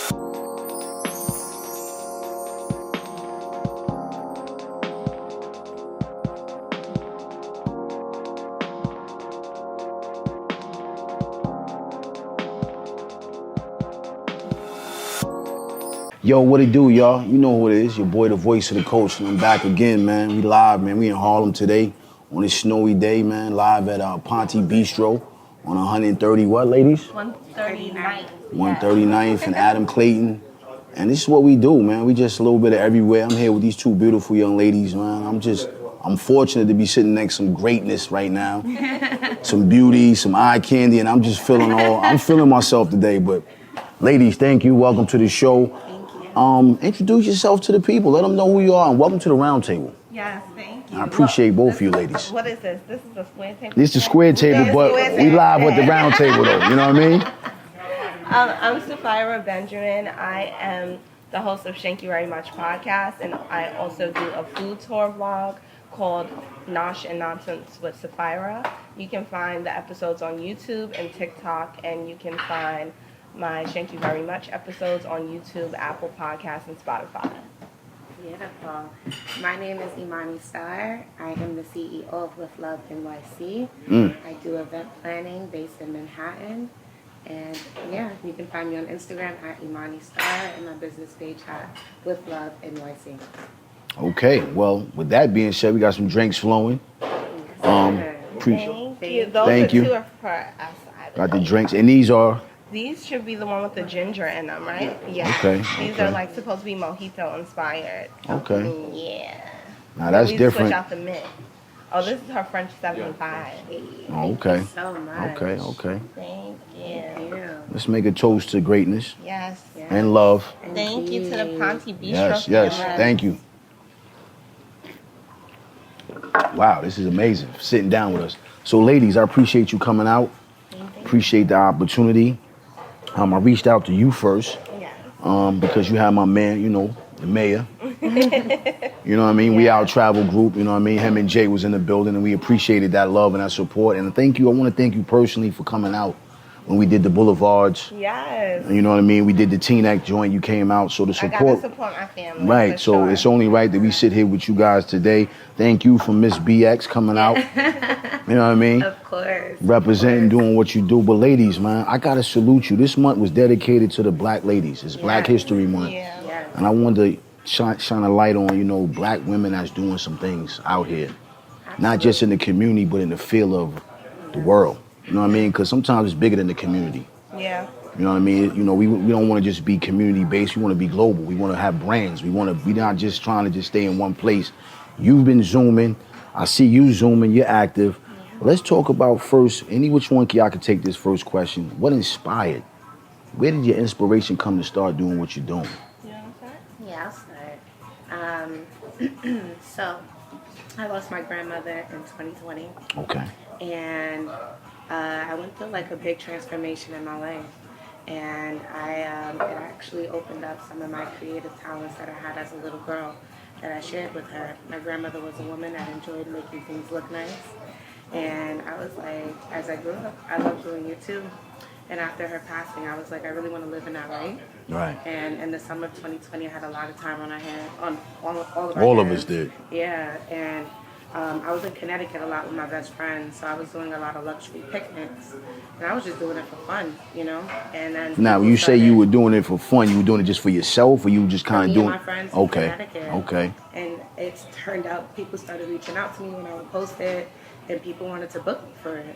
Yo, what it do, y'all? You know who it is, your boy, the voice of the coach, and I'm back again, man. We live, man. We in Harlem today on this snowy day, man. Live at Ponte Bistro on 130, what, ladies? 139th. 139th and Adam Clayton. And this is what we do, man. We just a little bit of everywhere. I'm here with these two beautiful young ladies, man. I'm fortunate to be sitting next to some greatness right now. Some beauty, some eye candy, and I'm feeling myself today. But ladies, thank you. Welcome to the show. Introduce yourself to the people. Let them know who you are, and welcome to the round table. Yes, thank you. I appreciate both of you ladies. What is this? This is the square table? This is the square table, but we live with the round table, though. You know what I mean? I'm Sapphira Benjamin. I am the host of Thank You Very Much podcast, and I also do a food tour vlog called Nosh and Nonsense with Sapphira. You can find the episodes on YouTube and TikTok, and you can find my Thank You Very Much episodes on YouTube, Apple Podcasts, and Spotify. Beautiful. My name is Emani Star. I am the CEO of With Love NYC. I do event planning based in Manhattan. And yeah, you can find me on Instagram at Emani Star and my business page at With Love NYC. Okay, well, with that being said, we got some drinks flowing. Thank you. Those Thank are you. two are for outside. Got the drinks, and these are? These should be the one with the ginger in them, right? Yeah. Okay. These are like supposed to be mojito inspired. Okay. Yeah. Now that's we different. Switch out the mint. Oh, this is her French 75. Oh, okay. Thank you so much. Okay. Thank you. Let's make a toast to greatness Yes. and love. Thank you to the Ponte Bistro. Yes. Thank you. Wow, this is amazing. Sitting down with us. So, ladies, I appreciate you coming out. Appreciate the opportunity. I reached out to you first. Yes. Because you have my man, you know, the mayor. You know what I mean? We our travel group, you know what I mean? Him and Jay was in the building, and we appreciated that love and that support. And thank you. I want to thank you personally for coming out when we did the boulevards. Yes. You know what I mean? We did the Teaneck joint. You came out, so the support. I gotta support my family. Right. So sure. it's only right that we sit here with you guys today. Thank you for Miss BX coming out. You know what I mean? Of course. Representing, doing what you do. But ladies, man, I gotta salute you. This month was dedicated to the black ladies. It's Black History Month. Yeah. Yes. And I wanted to shine a light on, you know, black women that's doing some things out here. Absolutely. Not just in the community, but in the field of the world. You know what I mean? Because sometimes it's bigger than the community. Yeah. You know what I mean? You know, we don't want to just be community based. We want to be global. We want to have brands. We're not just trying to just stay in one place. You've been zooming. I see you zooming. You're active. Let's talk about first, which one y'all can take this first question. What inspired? Where did your inspiration come to start doing what you're doing? You know what I'm Yeah, I'll start. So, I lost my grandmother in 2020. Okay. And I went through like a big transformation in my life. And it actually opened up some of my creative talents that I had as a little girl that I shared with her. My grandmother was a woman that enjoyed making things look nice. And I was like, as I grew up, I loved doing YouTube. And after her passing, I was like, I really want to live in that way. Right. And in the summer of 2020, I had a lot of time on our hands, on all of our All of hands. us did. Yeah, and I was in Connecticut a lot with my best friend, so I was doing a lot of luxury picnics, and I was just doing it for fun, you know. And then Now, when you say you were doing it for fun, you were doing it just for yourself, or you were just kind of doing? My friends in Okay. Connecticut. Okay. And it's turned out people started reaching out to me when I would post it, and people wanted to book me for it.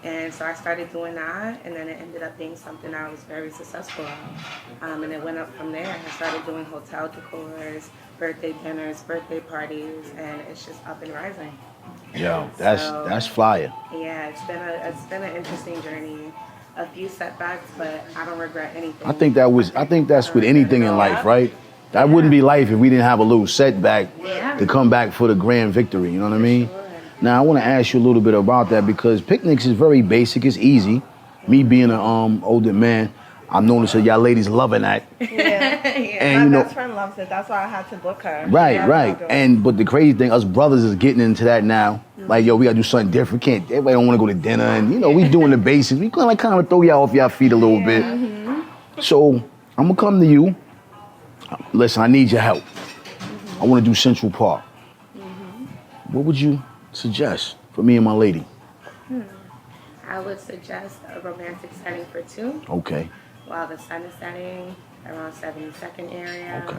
And so I started doing that, and then it ended up being something I was very successful at. And it went up from there. I started doing hotel decors, birthday dinners, birthday parties, and it's just up and rising. Yo, that's flyer. Yeah, it's been an interesting journey. A few setbacks, but I don't regret anything. I think that's with anything in life, right? That wouldn't be life if we didn't have a little setback to come back for the grand victory. You know what I mean? Sure. Now, I want to ask you a little bit about that because picnics is very basic. It's easy. Me being an older man, I'm noticing y'all ladies loving that. Yeah. And my best friend loves it. That's why I had to book her. Right. But the crazy thing, us brothers is getting into that now. Like, yo, we got to do something different. Everybody don't want to go to dinner. And, you know, we doing the basics. We kind of throw y'all off y'all feet a little bit. So I'm gonna come to you. Listen, I need your help. I want to do Central Park. What would you suggest for me and my lady? I would suggest a romantic setting for two. Okay. While the sun is setting around 72nd area. Okay.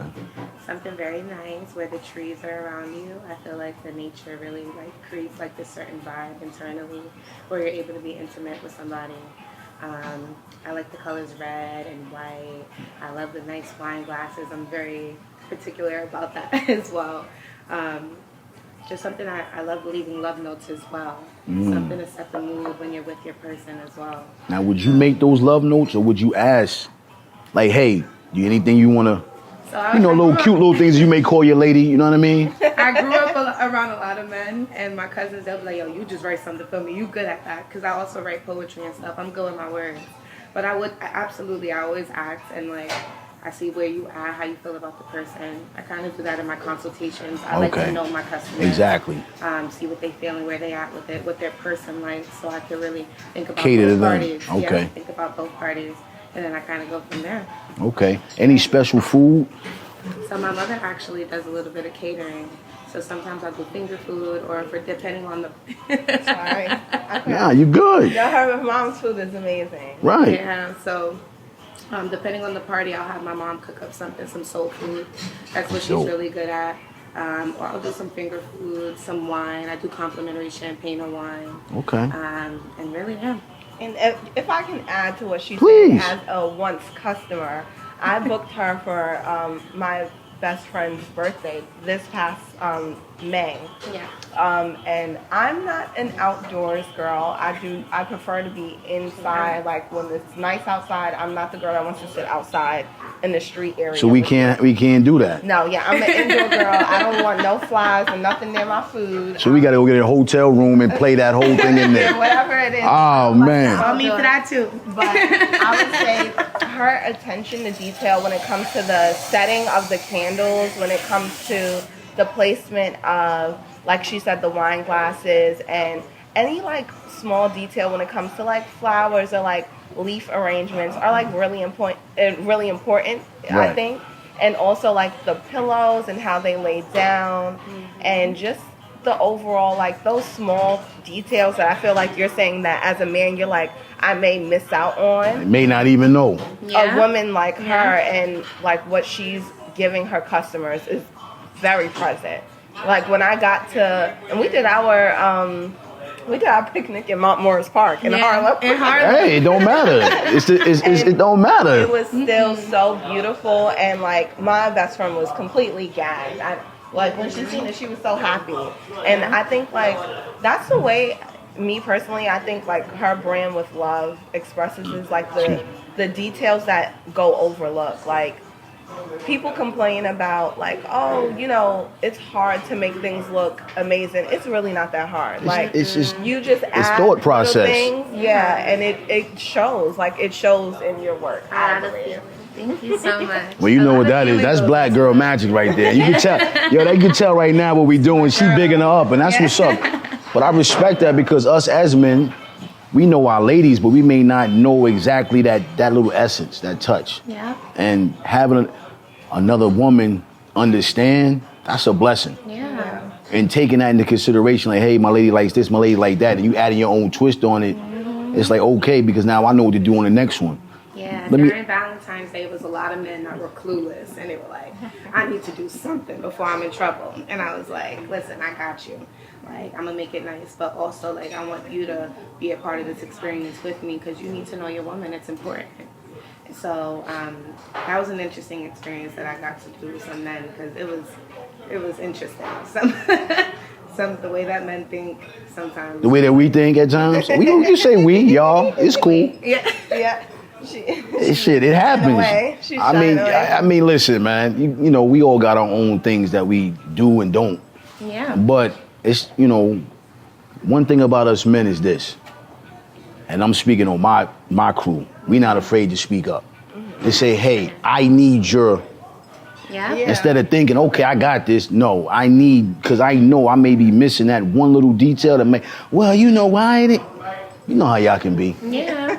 Something very nice where the trees are around you. I feel like the nature really like creates like this certain vibe internally where you're able to be intimate with somebody. I like the colors red and white. I love the nice wine glasses. I'm very particular about that as well. Just something I love leaving love notes as well. Something to set the mood when you're with your person as well. Now, would you make those love notes, or would you ask, like, hey, do anything you want to, cute little things you may call your lady, you know what I mean? I grew up around a lot of men, and my cousins, they'll be like, yo, you just write something for me. You good at that. Because I also write poetry and stuff. I'm good with my words. But I always ask, and like, I see where you are, how you feel about the person. I kind of do that in my consultations. I like to know my customers. Exactly. See what they feel and where they at with it, what their person likes, so I can really think about Cater both to them. parties. Okay. Yeah, think about both parties, and then I kind of go from there. Okay. Any special food? So my mother actually does a little bit of catering. So sometimes I'll do finger food, or depending on the... Sorry. Yeah, you good. Yeah, her mom's food is amazing. Right. Yeah, so... depending on the party, I'll have my mom cook up some soul food. That's what she's really good at. Or I'll do some finger food, some wine. I do complimentary champagne or wine. Okay. And really, yeah. And if I can add to what she Please. said, as a once customer, I booked her for my best friend's birthday this past May. Yeah. And I'm not an outdoors girl. I prefer to be inside. Like when it's nice outside, I'm not the girl that wants to sit outside in the street area. So we can't do that. No, yeah, I'm an indoor girl. I don't want no flies and nothing near my food. So we got to go get a hotel room and play that whole thing in there. Whatever it is. Oh, man. I'll meet for that too. But I would say her attention to detail when it comes to the setting of the candles, when it comes to the placement of, like she said, the wine glasses, and any like small detail when it comes to like flowers or like leaf arrangements are like really important, I think. And also like the pillows and how they lay down, and just the overall, like those small details that I feel like you're saying that as a man you're like, I may miss out on. I may not even know. A woman like her and like what she's giving her customers is very present. Like when I got to, and we did our picnic in Mount Morris Park in Harlem. Hey, it don't matter. It don't matter. It was still so beautiful, and like my best friend was completely gagged. Like when she seen it, she was so happy. And I think like that's the way, me personally, I think like her brand with love expresses is like the details that go overlooked. Like people complain about like, oh, you know, it's hard to make things look amazing. It's really not that hard. Like it's just you just add thought process. things, and it shows. Like it shows in your work. I believe. Thank you so much. Well, you know what that is. That's black girl magic right there. You can tell. Yo, they can tell right now what we doing. She bigging her up, and that's what's up. But I respect that, because us as men, we know our ladies, but we may not know exactly that little essence, that touch. Yeah. And having another woman understand, that's a blessing. Yeah. And taking that into consideration, like, hey, my lady likes this, my lady like that, and you adding your own twist on it, it's like, okay, because now I know what to do on the next one. Yeah, during Valentine's Day, it was a lot of men that were clueless, and they were like, I need to do something before I'm in trouble. And I was like, listen, I got you. Like, I'm going to make it nice, but also, like, I want you to be a part of this experience with me, because you need to know your woman. It's important. And so that was an interesting experience that I got to do with some men, because it was interesting. The way that men think sometimes. The way that we think at times. You say we, y'all. It's cool. Yeah. It happens. I mean, listen, man. You know, we all got our own things that we do and don't. Yeah. But it's, one thing about us men is this, and I'm speaking on my crew. We not afraid to speak up. To say, hey, I need your. Yeah. Instead of thinking, okay, I got this. No, I need, because I know I may be missing that one little detail that may. Well, you know why ain't it? You know how y'all can be. Yeah.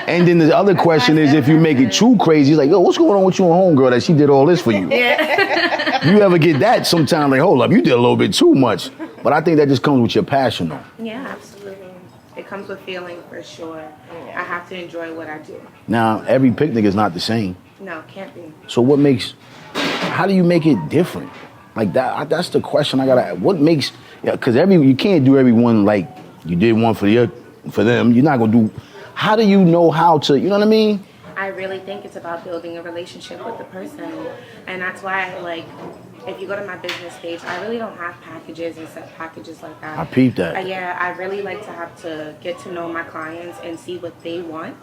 And then the other question is, if you make it too crazy, it's like, yo, what's going on with you and homegirl that she did all this for you? Yeah. You ever get that sometime, like, hold up, you did a little bit too much. But I think that just comes with your passion, though. Yeah, absolutely. It comes with feeling for sure. I have to enjoy what I do. Now, every picnic is not the same. No, can't be. So how do you make it different? Like that's the question I gotta, what makes, because you can't do everyone like you did one for them. You're not gonna do, how do you know how to, you know what I mean? I really think it's about building a relationship with the person. And that's why, like, if you go to my business page, I really don't have packages and set packages like that. I peeped that. Yeah, I really like to have to get to know my clients and see what they want.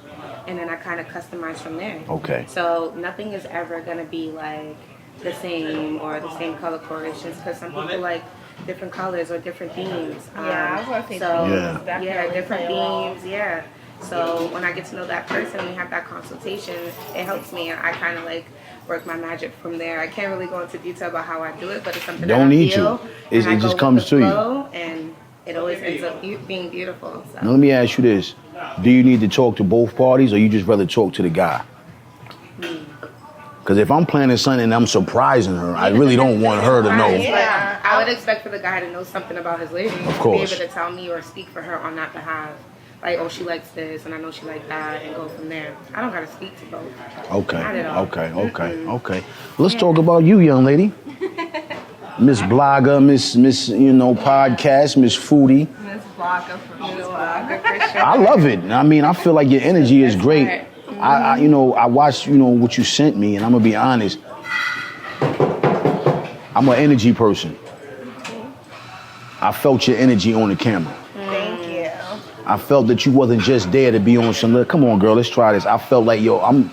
And then I kind of customize from there. Okay. So nothing is ever going to be like the same or the same color coordinations, because some people like different colors or different themes. Yeah, I was going to say so, themes. Yeah, different themes, yeah. So when I get to know that person, we have that consultation, it helps me. I kind of like work my magic from there. I can't really go into detail about how I do it, but it's something Don't that I need feel. to. It just comes to you. And it always ends up being beautiful. So. Now let me ask you this. Do you need to talk to both parties, or you just rather talk to the guy? Because if I'm planning something and I'm surprising her, I really don't want her to know. Yeah, I would expect for the guy to know something about his lady. Of course. To be able to tell me or speak for her on that behalf. Like, oh, she likes this, and I know she likes that, and go from there. I don't got to speak to both. Okay, Not at all. okay. Let's talk about you, young lady. Miss Blogger, Miss podcast, Miss Foodie. Miss Blogger for sure. I love it. I mean, I feel like your energy is great. Right. I watched, what you sent me, and I'm gonna be honest. I'm an energy person. I felt your energy on the camera. Thank you. I felt that you wasn't just there to be on some, come on, girl, let's try this. I felt like, I'm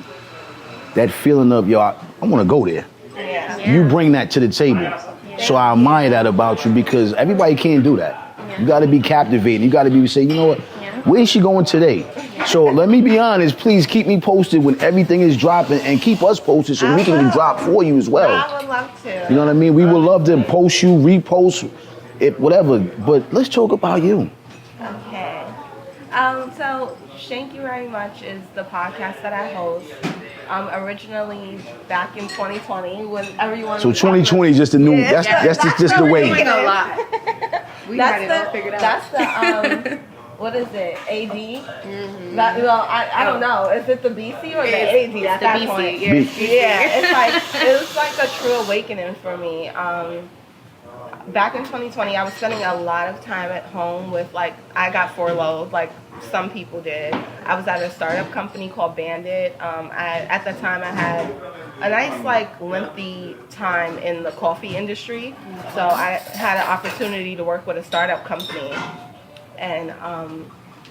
that feeling of, I want to go there. Yeah. You bring that to the table. So I admire that about you, because everybody can't do that. You got to be captivated. You got to be say, you know what? Where is she going today? So let me be honest. Please keep me posted when everything is dropping, and keep us posted so we can drop for you as well. I would love to. You know what I mean? We would love to post you, repost it, whatever. But let's talk about you. Okay. So Thank You Very Much is the podcast that I host. Originally back in 2020 when everyone. So 2020 is just the new. That's just the way. We're doing a lot. We got it all figured out. That's the what is it? AD? Mm-hmm. I don't know. Is it the BC or the AD at that BC, point? Yeah, it was like a true awakening for me. Back in 2020, I was spending a lot of time at home with I got furloughed, like some people did. I was at a startup company called Bandit. At the time, I had a nice, lengthy time in the coffee industry. So I had an opportunity to work with a startup company. And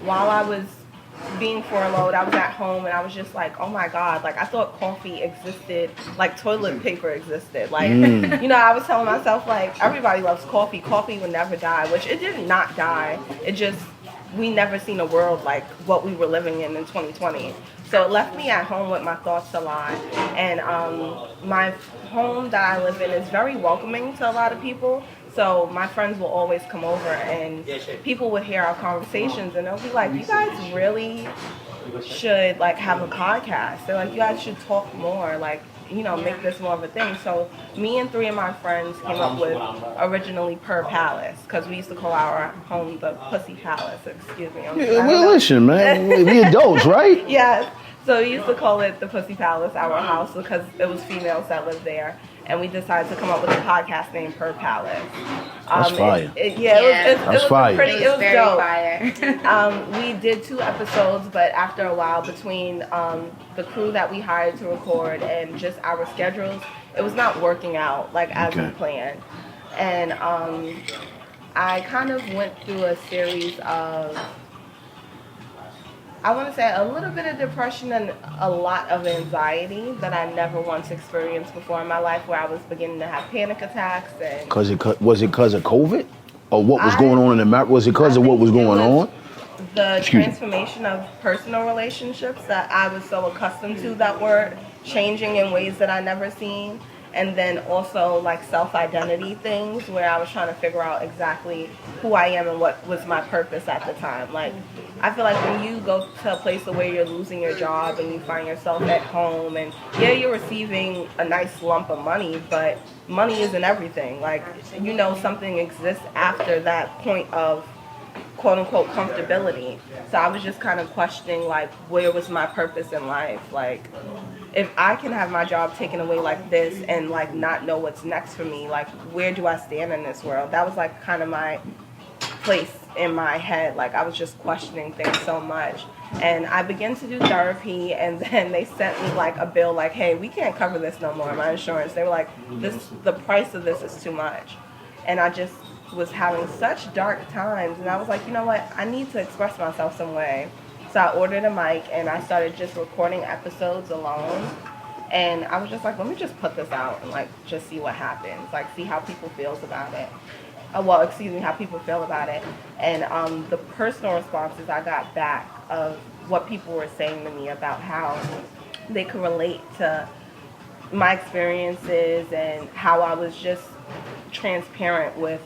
while I was being furloughed, I was at home and I was just like, oh my God, I thought coffee existed, like toilet paper existed. I was telling myself, everybody loves coffee. Coffee would never die, which it did not die. It just, we never seen a world like what we were living in 2020. So it left me at home with my thoughts a lot. And my home that I live in is very welcoming to a lot of people. So my friends will always come over and people would hear our conversations and they'll be like, you guys really should have a podcast. They're like, you guys should talk more, make this more of a thing. So me and 3 of my friends came up with originally Per Palace, because we used to call our home the Pussy Palace. Excuse me. Well, listen, man, we adults, right? Yes. So we used to call it the Pussy Palace, our house, because it was females that lived there. And we decided to come up with a podcast named Per Palace. That's fire. It was fire. It was very dope. fire. We did 2 episodes, but after a while, between the crew that we hired to record and just our schedules, it was not working out as we planned. And I kind of went through a series of, I want to say, a little bit of depression and a lot of anxiety that I never once experienced before in my life, where I was beginning to have panic attacks. And was it because of COVID, or what was going on in America? Was it because of what was going on? The transformation of personal relationships that I was so accustomed to that were changing in ways that I never seen. and then also like self-identity things where I was trying to figure out exactly who I am and what was my purpose at the time. Like, I feel like when you go to a place where you're losing your job and you find yourself at home, and yeah, you're receiving a nice lump of money, but money isn't everything. Like, you know, something exists after that point of quote unquote comfortability. So I was just kind of questioning, like, where was my purpose in life? Like, if I can have my job taken away like this and like not know what's next for me, like, where do I stand in this world? That was like kind of my place in my head. Like, I was just questioning things so much. And I began to do therapy, and then they sent me like a bill like, hey, we can't cover this no more, my insurance. They were like, the price of this is too much. And I just was having such dark times, and I was like, you know what, I need to express myself some way. So I ordered a mic and I started just recording episodes alone, and I was just like, let me just put this out and like just see what happens, like see how people feels about it. How people feel about it. And the personal responses I got back of what people were saying to me about how they could relate to my experiences and how I was just transparent with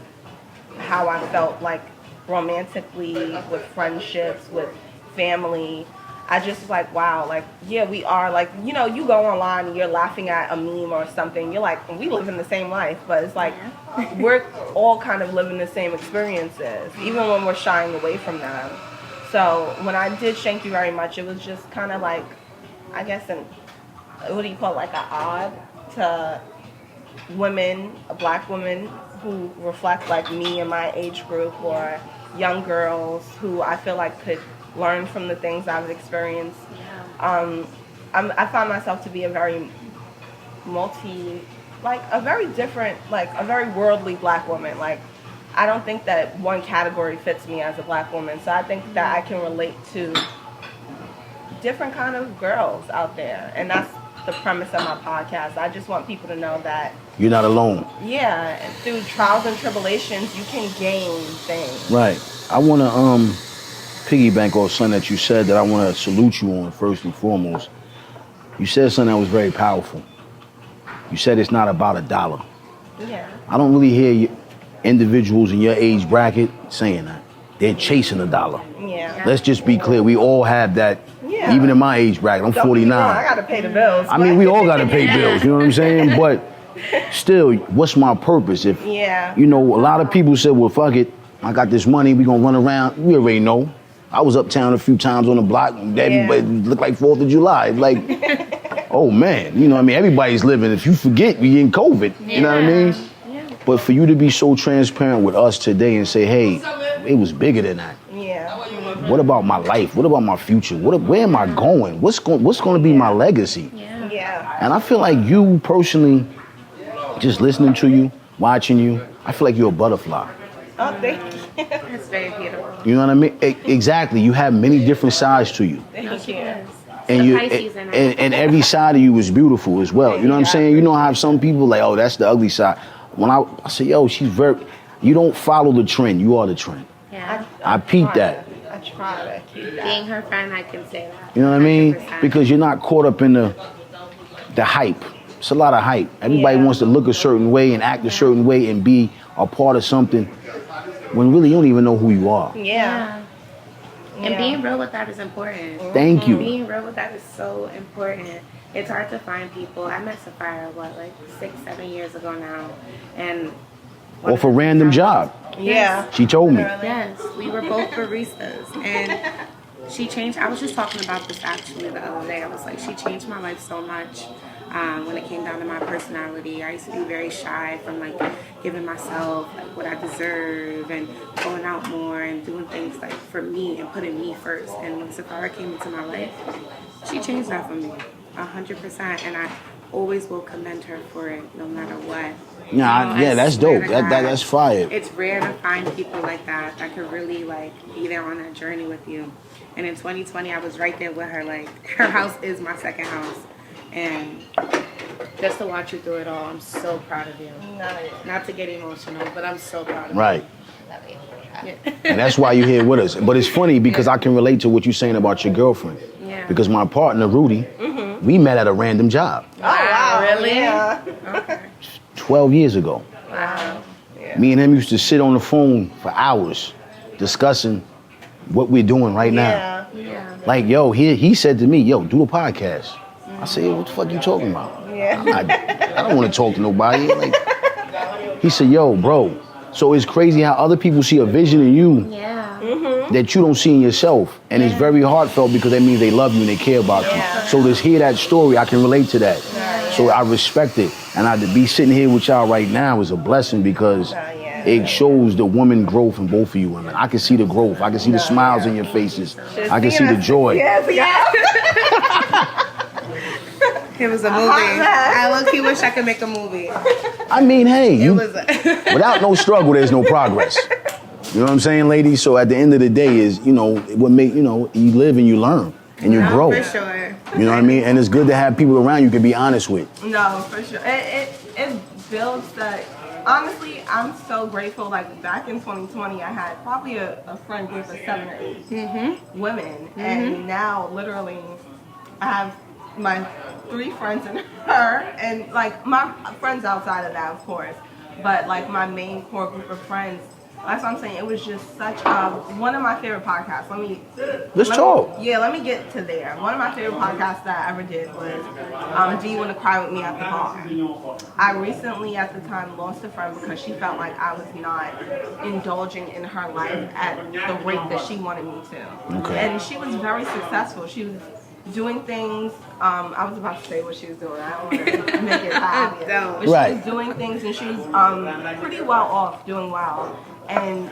how I felt, like romantically, with friendships, with family. I just was like, wow, like, yeah, we are, like, you know, you go online and you're laughing at a meme or something, you're like, we live in the same life, but it's like, we're all kind of living the same experiences, even when we're shying away from them. So when I did Thank You Very Much, it was just kind of like, I guess, what do you call it, like an ode to women, black women who reflect like me and my age group, or young girls who I feel like could learn from the things I've experienced. I find myself to be a very a very different, like a very worldly black woman. Like, I don't think that one category fits me as a black woman. So I think that I can relate to different kind of girls out there. And that's the premise of my podcast. I just want people to know that you're not alone. Yeah, and through trials and tribulations, you can gain things. Right. I want to piggyback off something that you said that I want to salute you on first and foremost. You said something that was very powerful. You said it's not about a dollar. Yeah. I don't really hear individuals in your age bracket saying that. They're chasing a dollar. Yeah. Let's just be clear. We all have that. Yeah. Even in my age bracket. I'm 49. I got to pay the bills. I mean, we all got to pay bills. You know what I'm saying? But still, what's my purpose? If, you know, a lot of people said, well, fuck it. I got this money. We going to run around. We already know. I was uptown a few times on the block. Everybody looked like 4th of July. Like, oh, man. You know what I mean? Everybody's living. If you forget, we in COVID. You know what I mean? Yeah. But for you to be so transparent with us today and say, hey, it was bigger than that. Yeah. What about my life? What about my future? Where am I going? What's going to be my legacy? Yeah. And I feel like you personally, just listening to you, watching you, I feel like you're a butterfly. Oh, thank you. That's very beautiful. You know what I mean? Exactly. You have many different sides to you. Thank you. And every side of you is beautiful as well. You know what I'm saying? You know how some people like, oh, that's the ugly side. When I say, yo, you don't follow the trend. You are the trend. Yeah. I peeped that. I try to keep that. Being her friend, I can say that. You know what I mean? 100%. Because you're not caught up in the hype. It's a lot of hype. Everybody wants to look a certain way and act a certain way and be a part of something when really you don't even know who you are. Yeah. And being real with that is important. Thank you. Being real with that is so important. It's hard to find people. I met Sapphira, 6-7 years ago now. And off a random job. Yeah. She told me. Yes, we were both baristas. And she changed, I was just talking about this actually the other day. I was like, she changed my life so much. When it came down to my personality, I used to be very shy from like giving myself like what I deserve and going out more and doing things like for me and putting me first. And when Sapphira came into my life, she changed that for me 100%. And I always will commend her for it, no matter what. Yeah, that's dope. That's fire. It's rare to find people like that could really like be there on that journey with you. And in 2020, I was right there with her. Like, her house is my second house. And just to watch you through it all, I'm so proud of you. Not to get emotional, but I'm so proud of you. Right. And that's why you're here with us. But it's funny because I can relate to what you're saying about your girlfriend. Yeah. Because my partner, Rudy, we met at a random job. Oh, wow. Really? Yeah. Okay. 12 years ago. Wow. Yeah. Me and him used to sit on the phone for hours discussing what we're doing right now. Yeah. Yeah. Like, yo, he said to me, yo, do a podcast. I said, what the fuck you talking about? Yeah. I don't want to talk to nobody. Like, he said, yo, bro. So it's crazy how other people see a vision in you Yeah. that you don't see in yourself. And it's very heartfelt because that means they love you and they care about Yeah. you. So to hear that story, I can relate to that. So I respect it. And to be sitting here with y'all right now is a blessing because yeah. it shows the woman growth in both of you women. I can see the growth. I can see the smiles in your faces. I can see the joy. Yes, It was a movie. I low-key wish I could make a movie. I mean, hey, It you, was without no struggle, there's no progress. You know what I'm saying, ladies? So at the end of the day is, what make, you live and you learn and you grow. For sure. You know what I mean? And it's good to have people around you can be honest with. No, for sure. It builds that. Honestly, I'm so grateful. Like back in 2020, I had probably a friend group of 7 or 8 women, and now literally, I have my 3 friends and her, and like my friends outside of that, of course. But like my main core group of friends. That's what I'm saying. It was just such one of my favorite podcasts. Let's talk. Let me get to there. One of my favorite podcasts that I ever did was Do You Want to Cry With Me at the Bar? I recently, at the time, lost a friend because she felt like I was not indulging in her life at the rate that she wanted me to. Okay. And she was very successful. She was doing things. I was about to say what she was doing. I don't want to make it obvious. But she was doing things, and she was pretty well off, doing well. And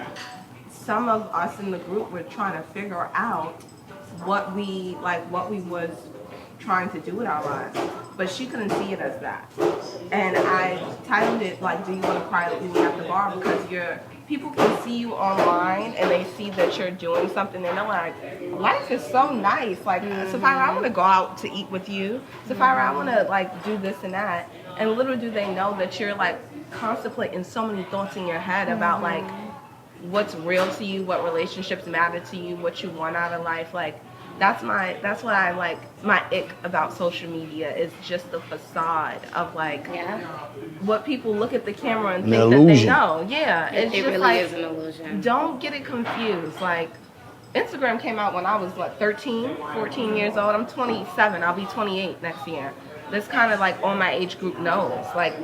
some of us in the group were trying to figure out what we was trying to do with our lives, but she couldn't see it as that. And I titled it like, "Do You Want to Cry With Me at the Bar?" Because people can see you online and they see that you're doing something and they're like, life is so nice. Like, Sapphira, I want to go out to eat with you. Sapphira, I want to like do this and that. And little do they know that you're like contemplating so many thoughts in your head about like what's real to you, what relationships matter to you, what you want out of life. Like that's what I like. My ick about social media is just the facade of like what people look at the camera and think that they know. Yeah, it just really like, is an illusion. Don't get it confused. Like Instagram came out when I was 13, 14 years old. I'm 27. I'll be 28 next year. This kind of like all my age group knows. Like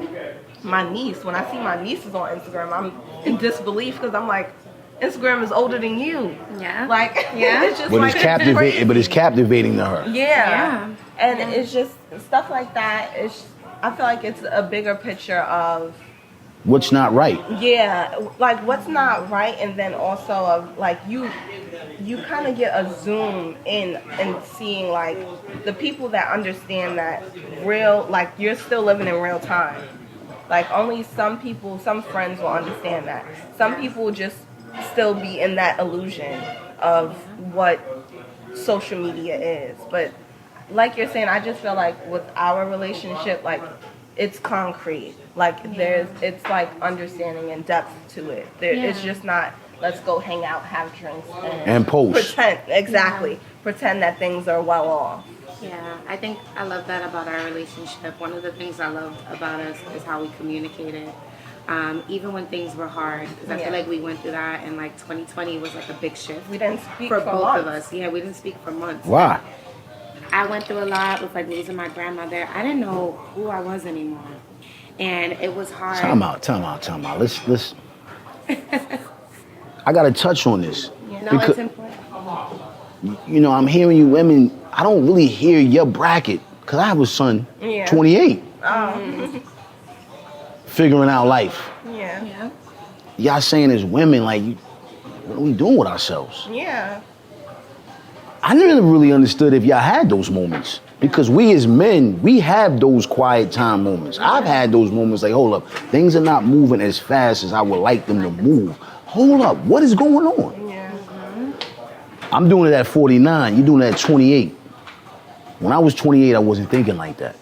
my niece, when I see my nieces on Instagram, I'm in disbelief because I'm like, Instagram is older than you. Yeah. Like, it's just But like, it's captivating. But it's captivating to her. Yeah. And it's just stuff like that. I feel like it's a bigger picture of what's not right. Yeah, like what's not right, and then also of like you kind of get a zoom in and seeing like the people that understand that real, like you're still living in real time. Like only some people, some friends will understand that. Some people just still be in that illusion of what social media is. But like you're saying, I just feel like with our relationship, like it's concrete. Like it's like understanding and depth to it. It's just not, let's go hang out, have drinks, and post. Pretend, exactly. Pretend that things are well off. Yeah, I think I love that about our relationship. One of the things I loved about us is how we communicated. Even when things were hard, because I feel like we went through that, and like 2020 was like a big shift. We didn't speak for for both months. of us. Yeah, we didn't speak for months. Why? I went through a lot with like losing my grandmother. I didn't know who I was anymore, and it was hard. Time out. Let's. I gotta touch on this. No, it's important. I'm hearing you women. I don't really hear your bracket because I have a son, 28, figuring out life. Yeah. Y'all saying as women, like, what are we doing with ourselves? Yeah. I never really understood if y'all had those moments. Because we as men, we have those quiet time moments. I've had those moments like, hold up, things are not moving as fast as I would like them to move. Hold up, what is going on? Yeah. I'm doing it at 49, you're doing it at 28. When I was 28, I wasn't thinking like that.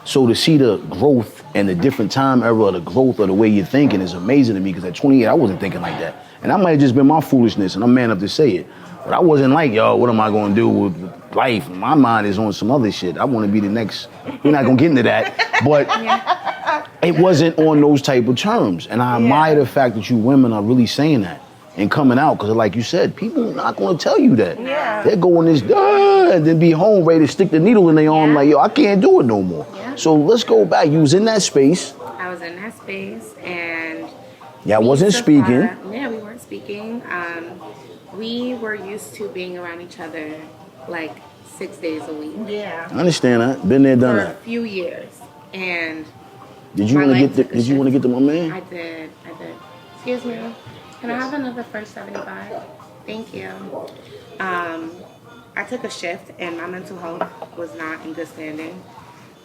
So to see the growth and the different time era, the growth of the way you're thinking is amazing to me, because at 28, I wasn't thinking like that. And that might have just been my foolishness, and I'm man enough to say it. But I wasn't like, yo, what am I going to do with life. My mind is on some other shit. I want to be the next. We're not gonna get into that, but it wasn't on those type of terms. And I admire the fact that you women are really saying that and coming out, because like you said, people are not gonna tell you that. Yeah. They're going this and then be home ready to stick the needle in their arm like, yo, I can't do it no more. Yeah. So let's go back. You was in that space. I was in that space, and Yeah, I wasn't speaking. Yeah, we weren't speaking. We were used to being around each other like 6 days a week Yeah. I understand that. Been there, done for a that. few years, and Did you my want to life get? took a Did you want to shift. get to my man? I did. Excuse me. Can I have another French 75? Thank you. I took a shift, and my mental health was not in good standing.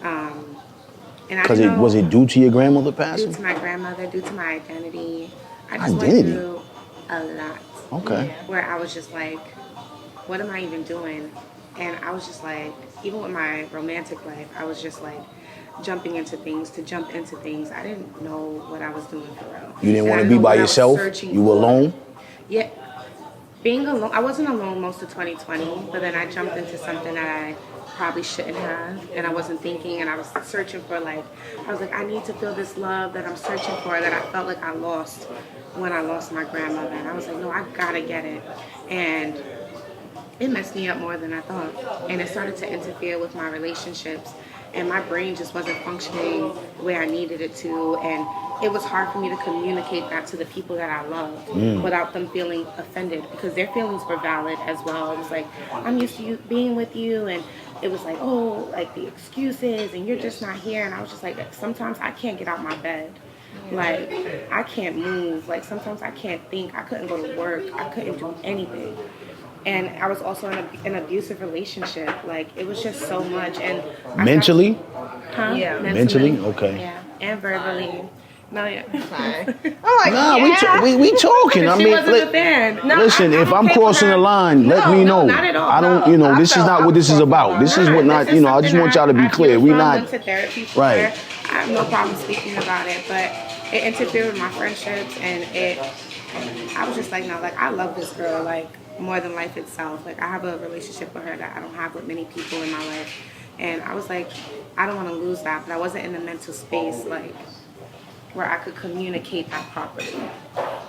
And I Because know was it due to your grandmother due passing? to my grandmother, due to my identity. I just Identity? went through a lot. Okay. Where I was just like, what am I even doing? And I was just like, even with my romantic life, I was just like jumping into things to jump into things. I didn't know what I was doing for real. You didn't And want I to know be by what I was yourself? searching You were for. alone? Yeah. Being alone, I wasn't alone most of 2020, but then I jumped into something that I probably shouldn't have, and I wasn't thinking, and I was searching for I was like, I need to feel this love that I'm searching for, that I felt like I lost when I lost my grandmother, and I was like, no, I gotta get it, and it messed me up more than I thought, and it started to interfere with my relationships, and my brain just wasn't functioning the way I needed it to, and it was hard for me to communicate that to the people that I loved without them feeling offended, because their feelings were valid as well. It was like, I'm used to you being with you, and it was like, oh, like the excuses, and you're just not here, and I was just like, sometimes I can't get out my bed. Like, I can't move. Like, sometimes I can't think. I couldn't go to work. I couldn't do anything. And I was also in an abusive relationship. Like, it was just so much. And Mentally? Yeah. Mentally? Okay. Yeah, and verbally. No, yeah. Sorry. I'm like, Nah, yeah. we talking. I She mean, wasn't a fan. No, listen, if I'm okay crossing with the her. line, let No, me no, know. not at all. I don't, No. this is not what this is about. This is what not, This is I just want y'all to be something clear. I We feel not, went to therapy for. right. I have no problem speaking about it, but it interfered with my friendships, and I was just like, no, like, I love this girl, like, more than life itself. Like, I have a relationship with her that I don't have with many people in my life, and I was like, I don't want to lose that, but I wasn't in the mental space, like, where I could communicate that properly.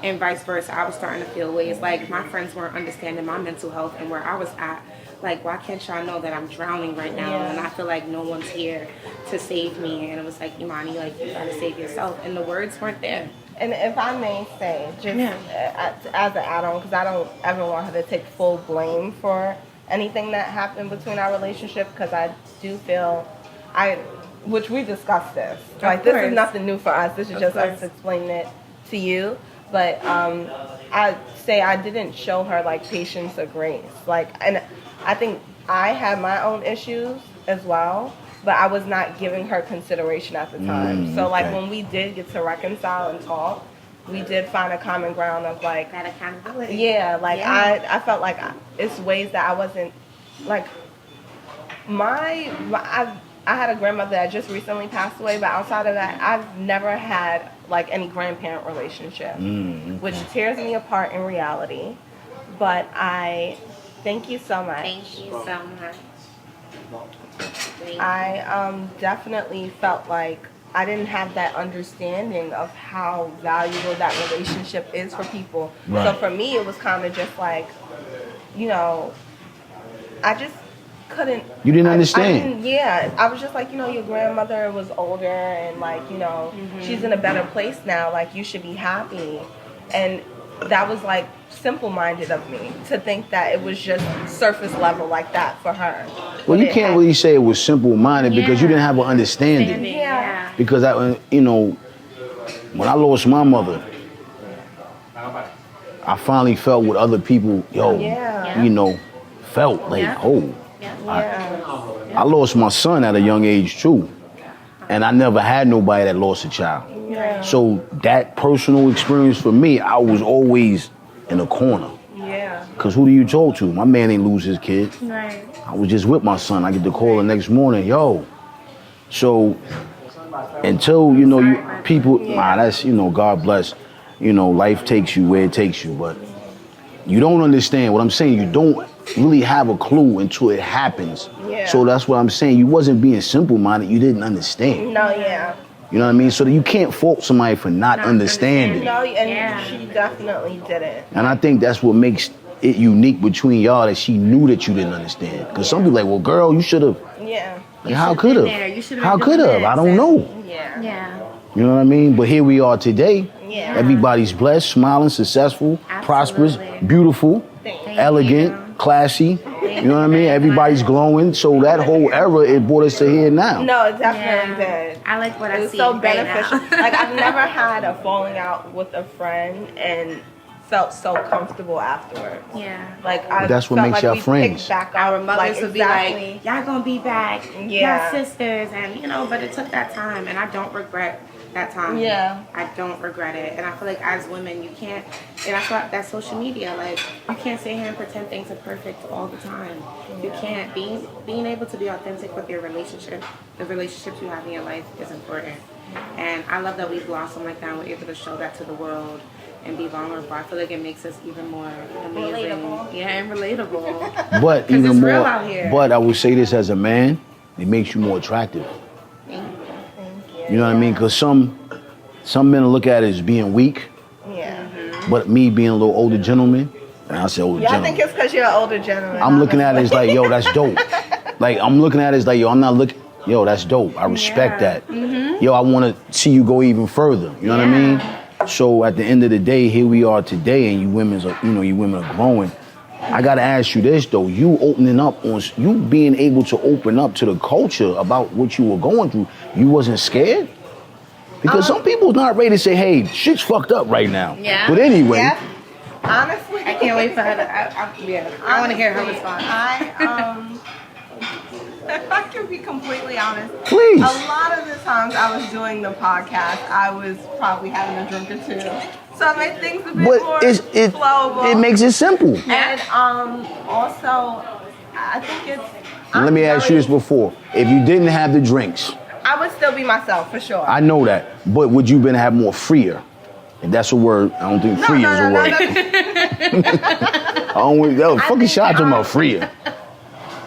And vice versa, I was starting to feel ways like my friends weren't understanding my mental health and where I was at. Like, why can't y'all know that I'm drowning right now and I feel like no one's here to save me? And it was like, Emani, like, you gotta save yourself. And the words weren't there. And if I may say, just as an add-on, because I don't ever want her to take full blame for anything that happened between our relationship, because I do feel, which we discussed this. Like, this is nothing new for us. This is just us explaining it to you. But I say I didn't show her, like, patience or grace. Like, and I think I had my own issues as well, but I was not giving her consideration at the time. So, like, when we did get to reconcile and talk, we did find a common ground of, like, That accountability. yeah, like, I felt like it's ways that I wasn't, like, I had a grandmother that just recently passed away, but outside of that, I've never had, like, any grandparent relationship, which tears me apart in reality. But I thank you so much. Thank you so much. I definitely felt like I didn't have that understanding of how valuable that relationship is for people. Right. So for me, it was kind of just like, I just couldn't. You didn't understand. I was just like, your grandmother was older and, like, she's in a better place now. Like, you should be happy. And that was, like, simple-minded of me to think that it was just surface level like that for her. Well, you can't really say it was simple-minded because you didn't have an understanding. Yeah. Because, when I lost my mother, I finally felt what other people, felt like, I lost my son at a young age too, and I never had nobody that lost a child. Yeah. So that personal experience for me, I was always in a corner. Yeah. Cause who do you talk to? My man ain't lose his kid. Right. I was just with my son. I get the call the next morning, yo. So until people, that's God bless. Life takes you where it takes you, but you don't understand what I'm saying. You don't really have a clue until it happens. Yeah. So that's what I'm saying. You wasn't being simple-minded. You didn't understand. No, yeah. You know what I mean? So that you can't fault somebody for not understanding. No, and she definitely didn't. And I think that's what makes it unique between y'all, that she knew that you didn't understand. Because some people like, well, girl, you should have. Yeah. Like, how could have? How could have? I don't know. Yeah. Yeah. You know what I mean? But here we are today. Yeah. Everybody's blessed, smiling, successful, prosperous, beautiful, elegant, classy. You know what I mean? Everybody's glowing. So that whole era, it brought us to here now. No, it definitely did. I like what It I was see so right beneficial. now. Like, I've never had a falling out with a friend and felt so comfortable afterwards. Yeah. Like, I That's what felt makes like y'all we friends. picked back Our up, mothers would exactly. be like, y'all gonna be back. Yeah. Y'all sisters. And, you know, but it took that time. And I don't regret that time. Yeah. I don't regret it. And I feel like as women, you can't, and that's why that's social media. Like, you can't sit here and pretend things are perfect all the time. You can't. Being able to be authentic with your relationship, the relationships you have in your life is important. And I love that we blossom like that. We're able to show that to the world and be vulnerable. I feel like it makes us even more amazing. Relatable. Yeah, and relatable. But 'Cause even it's more, real out here. but I would say this as a man, it makes you more attractive. Thank you. You know what I mean? Because some men look at it as being weak, Yeah. but me being a little older gentleman, and I say older Yeah, I gentleman, think it's because you're an older gentleman. I'm looking at it as like, yo, that's dope. Like, I'm looking at it as like, yo, I'm not looking, yo, that's dope. I respect that. Yo, I want to see you go even further. You know what I mean? So at the end of the day, here we are today, and you women are growing. I gotta ask you this though: you opening up on, you being able to open up to the culture about what you were going through, you wasn't scared? Because some people's not ready to say, "Hey, shit's fucked up right now." Yeah. But anyway, Yeah. Honestly, I can't wait for her to. I want to hear her response. If I can be completely honest, please. a lot of the times I was doing the podcast, I was probably having a drink or two. So it made things a bit more flowable. It makes it simple. And also, I think it's. And let me ask you this before: if you didn't have the drinks, I would still be myself for sure. I know that, but would you been have more freer? If that's a word, I don't think free is a word. That was fucking shot talking about freer.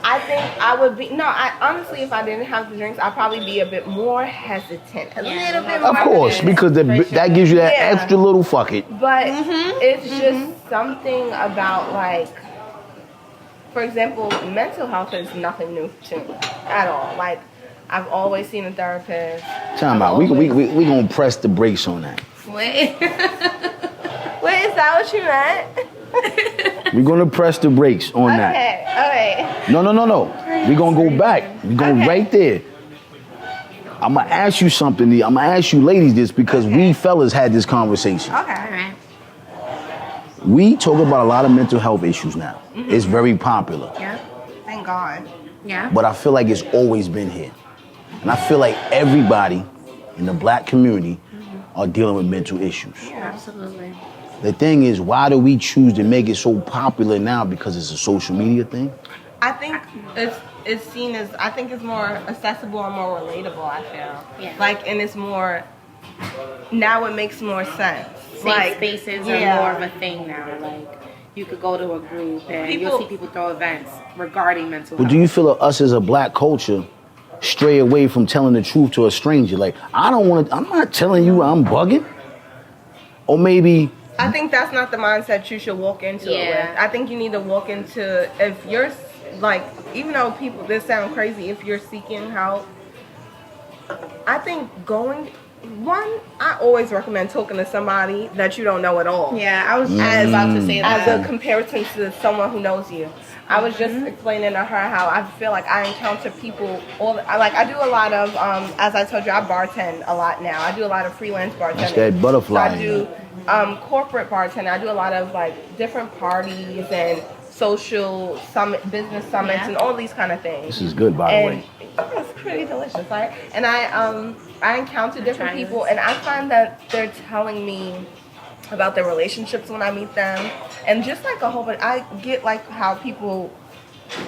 I think I would be honestly, if I didn't have the drinks, I'd probably be a bit more hesitant, a little bit more. Of course, because that gives you that extra little fuck it. But it's just something about, like, for example, mental health is nothing new to me at all. Like, I've always seen a therapist. Time out. We gonna press the brakes on that. Wait. Wait, is that what you meant? We're gonna press the brakes on that. Okay. No. We're gonna go back. We're going right there. I'm gonna ask you something. I'm gonna ask you ladies this because we fellas had this conversation. Okay. All right. We talk about a lot of mental health issues now. It's very popular. Yeah. Thank God. Yeah. But I feel like it's always been here. And I feel like everybody in the black community are dealing with mental issues. Absolutely. The thing is, why do we choose to make it so popular now? Because it's a social media thing? I think it's seen as, I think it's more accessible and more relatable, I feel. Yeah. Like, and it's more, now it makes more sense. Safe spaces are more of a thing now. Like, you could go to a group and you'll see people throw events regarding mental health. But do you feel us as a black culture stray away from telling the truth to a stranger? Like, I'm not telling you I'm bugging. Or maybe... I think that's not the mindset you should walk into it with. I think you need to walk into, if you're, like, even though this sound crazy, if you're seeking help, I think I always recommend talking to somebody that you don't know at all. Yeah, I was about to say that. As a comparison to someone who knows you. I was just explaining to her how I feel like I encounter people I do a lot of, as I told you, I bartend a lot now. I do a lot of freelance bartending. It's that butterfly. So I do corporate bartending. I do a lot of, like, different parties and social business summits and all these kind of things. This is good, by the way. It's pretty delicious, right? And I encounter different people, and I find that they're telling me about their relationships when I meet them, and just like a whole bunch. I get, like, how people,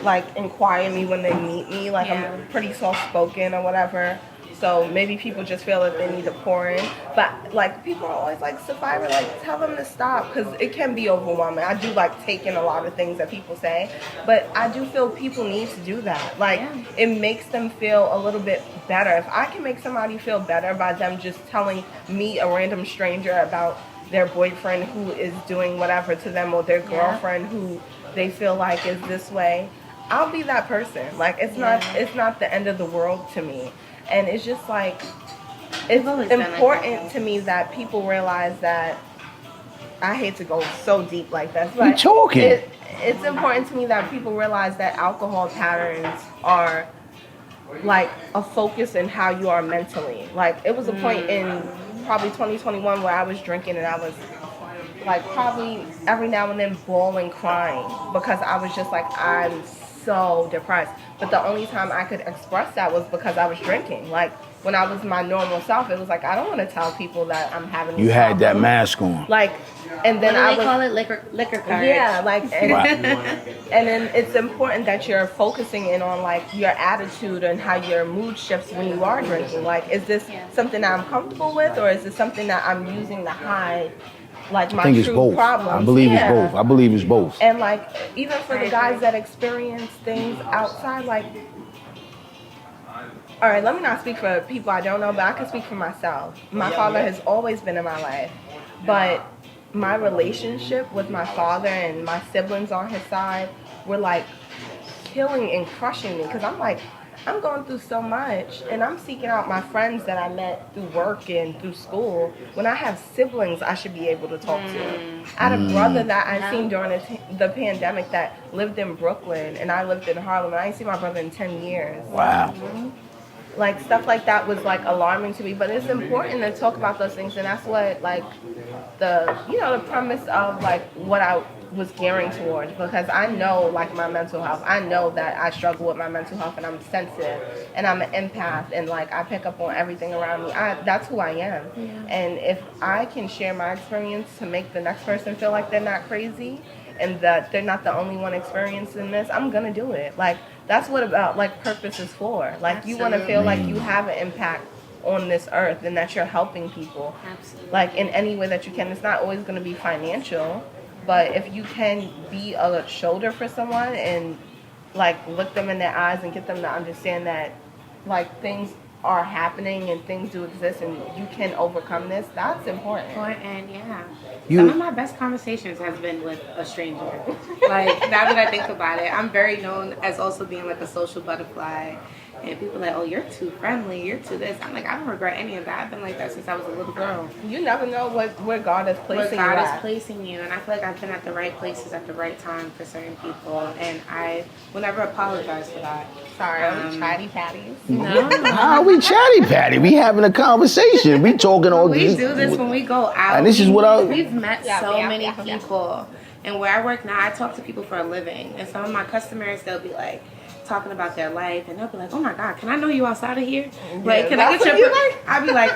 like, inquire me when they meet me, like, I'm pretty soft spoken or whatever. So maybe people just feel that they need to pour in. But like people are always like, Sapphira, like tell them to stop because it can be overwhelming. I do like take in a lot of things that people say, but I do feel people need to do that. Like it makes them feel a little bit better. If I can make somebody feel better by them just telling me, a random stranger, about their boyfriend who is doing whatever to them, or their girlfriend who they feel like is this way, I'll be that person. Like it's not the end of the world to me. And it's just like, it's important to me that people realize that, I hate to go so deep like this, but you're talking. It's important to me that people realize that alcohol patterns are like a focus in how you are mentally. Like it was a point in probably 2021 where I was drinking and I was like probably every now and then bawling, crying because I was just like, I'm so depressed. But the only time I could express that was because I was drinking. Like when I was my normal self, it was like I don't want to tell people that I'm having. You had that mask on. Like, and then I call it liquor courage. Yeah, like, and then it's important that you're focusing in on like your attitude and how your mood shifts when you are drinking. Like, is this something that I'm comfortable with, or is this something that I'm using to hide? Like my true problems. I believe it's both. I believe it's both. And like even for the guys that experience things outside, like, all right, let me not speak for people I don't know, but I can speak for myself. My father has always been in my life, but my relationship with my father and my siblings on his side were like killing and crushing me because I'm like, I'm going through so much and I'm seeking out my friends that I met through work and through school. When I have siblings I should be able to talk to. I had a brother that I seen during the pandemic that lived in Brooklyn and I lived in Harlem and I didn't see my brother in 10 years. Wow. Like stuff like that was like alarming to me, but it's important to talk about those things, and that's what like the premise of like what I was gearing towards, because I know like my mental health. I know that I struggle with my mental health and I'm sensitive and I'm an empath and like I pick up on everything around me. That's who I am. And if I can share my experience to make the next person feel like they're not crazy and that they're not the only one experiencing this, I'm gonna do it. Like that's what about like purpose is for. Like you want to feel like you have an impact on this earth and that you're helping people. Absolutely. Like in any way that you can. It's not always going to be financial, but if you can be a shoulder for someone and like look them in their eyes and get them to understand that like things are happening and things do exist and you can overcome this, that's important. And some of my best conversations has been with a stranger. Like now that I think about it, I'm very known as also being like a social butterfly. And people are like, oh, you're too friendly, you're too this. I'm like, I don't regret any of that. I've been like that since I was a little girl. You never know where God is placing you at. Where God is placing you. And I feel like I've been at the right places at the right time for certain people. And I will never apologize for that. Sorry, are we chatty patties? No. Nah, we chatty patty. We having a conversation. We talking all We do this when we go out. And this is what we've met so many people. And where I work now, I talk to people for a living. And some of my customers, they'll be like, talking about their life, and they'll be like, "Oh my God, can I know you outside of here? Like, can I get your?" I'll be like,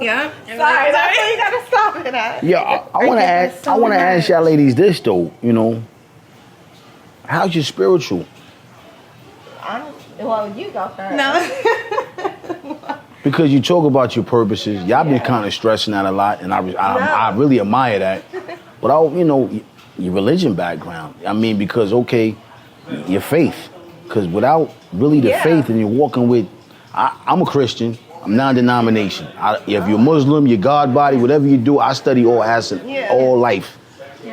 "Yeah." Sorry, that's what you gotta stop it at. Yeah, I want to ask. I want to ask y'all ladies this though. You know, how's your spiritual? Well, you go first. No. Because you talk about your purposes. Y'all been kind of stressing that a lot, and I really admire that. But your religion background. I mean, because your faith. Because without really the faith and you're walking with, I'm a Christian, I'm non-denomination. If you're Muslim, you're God body, whatever you do, I study all aspects, all life.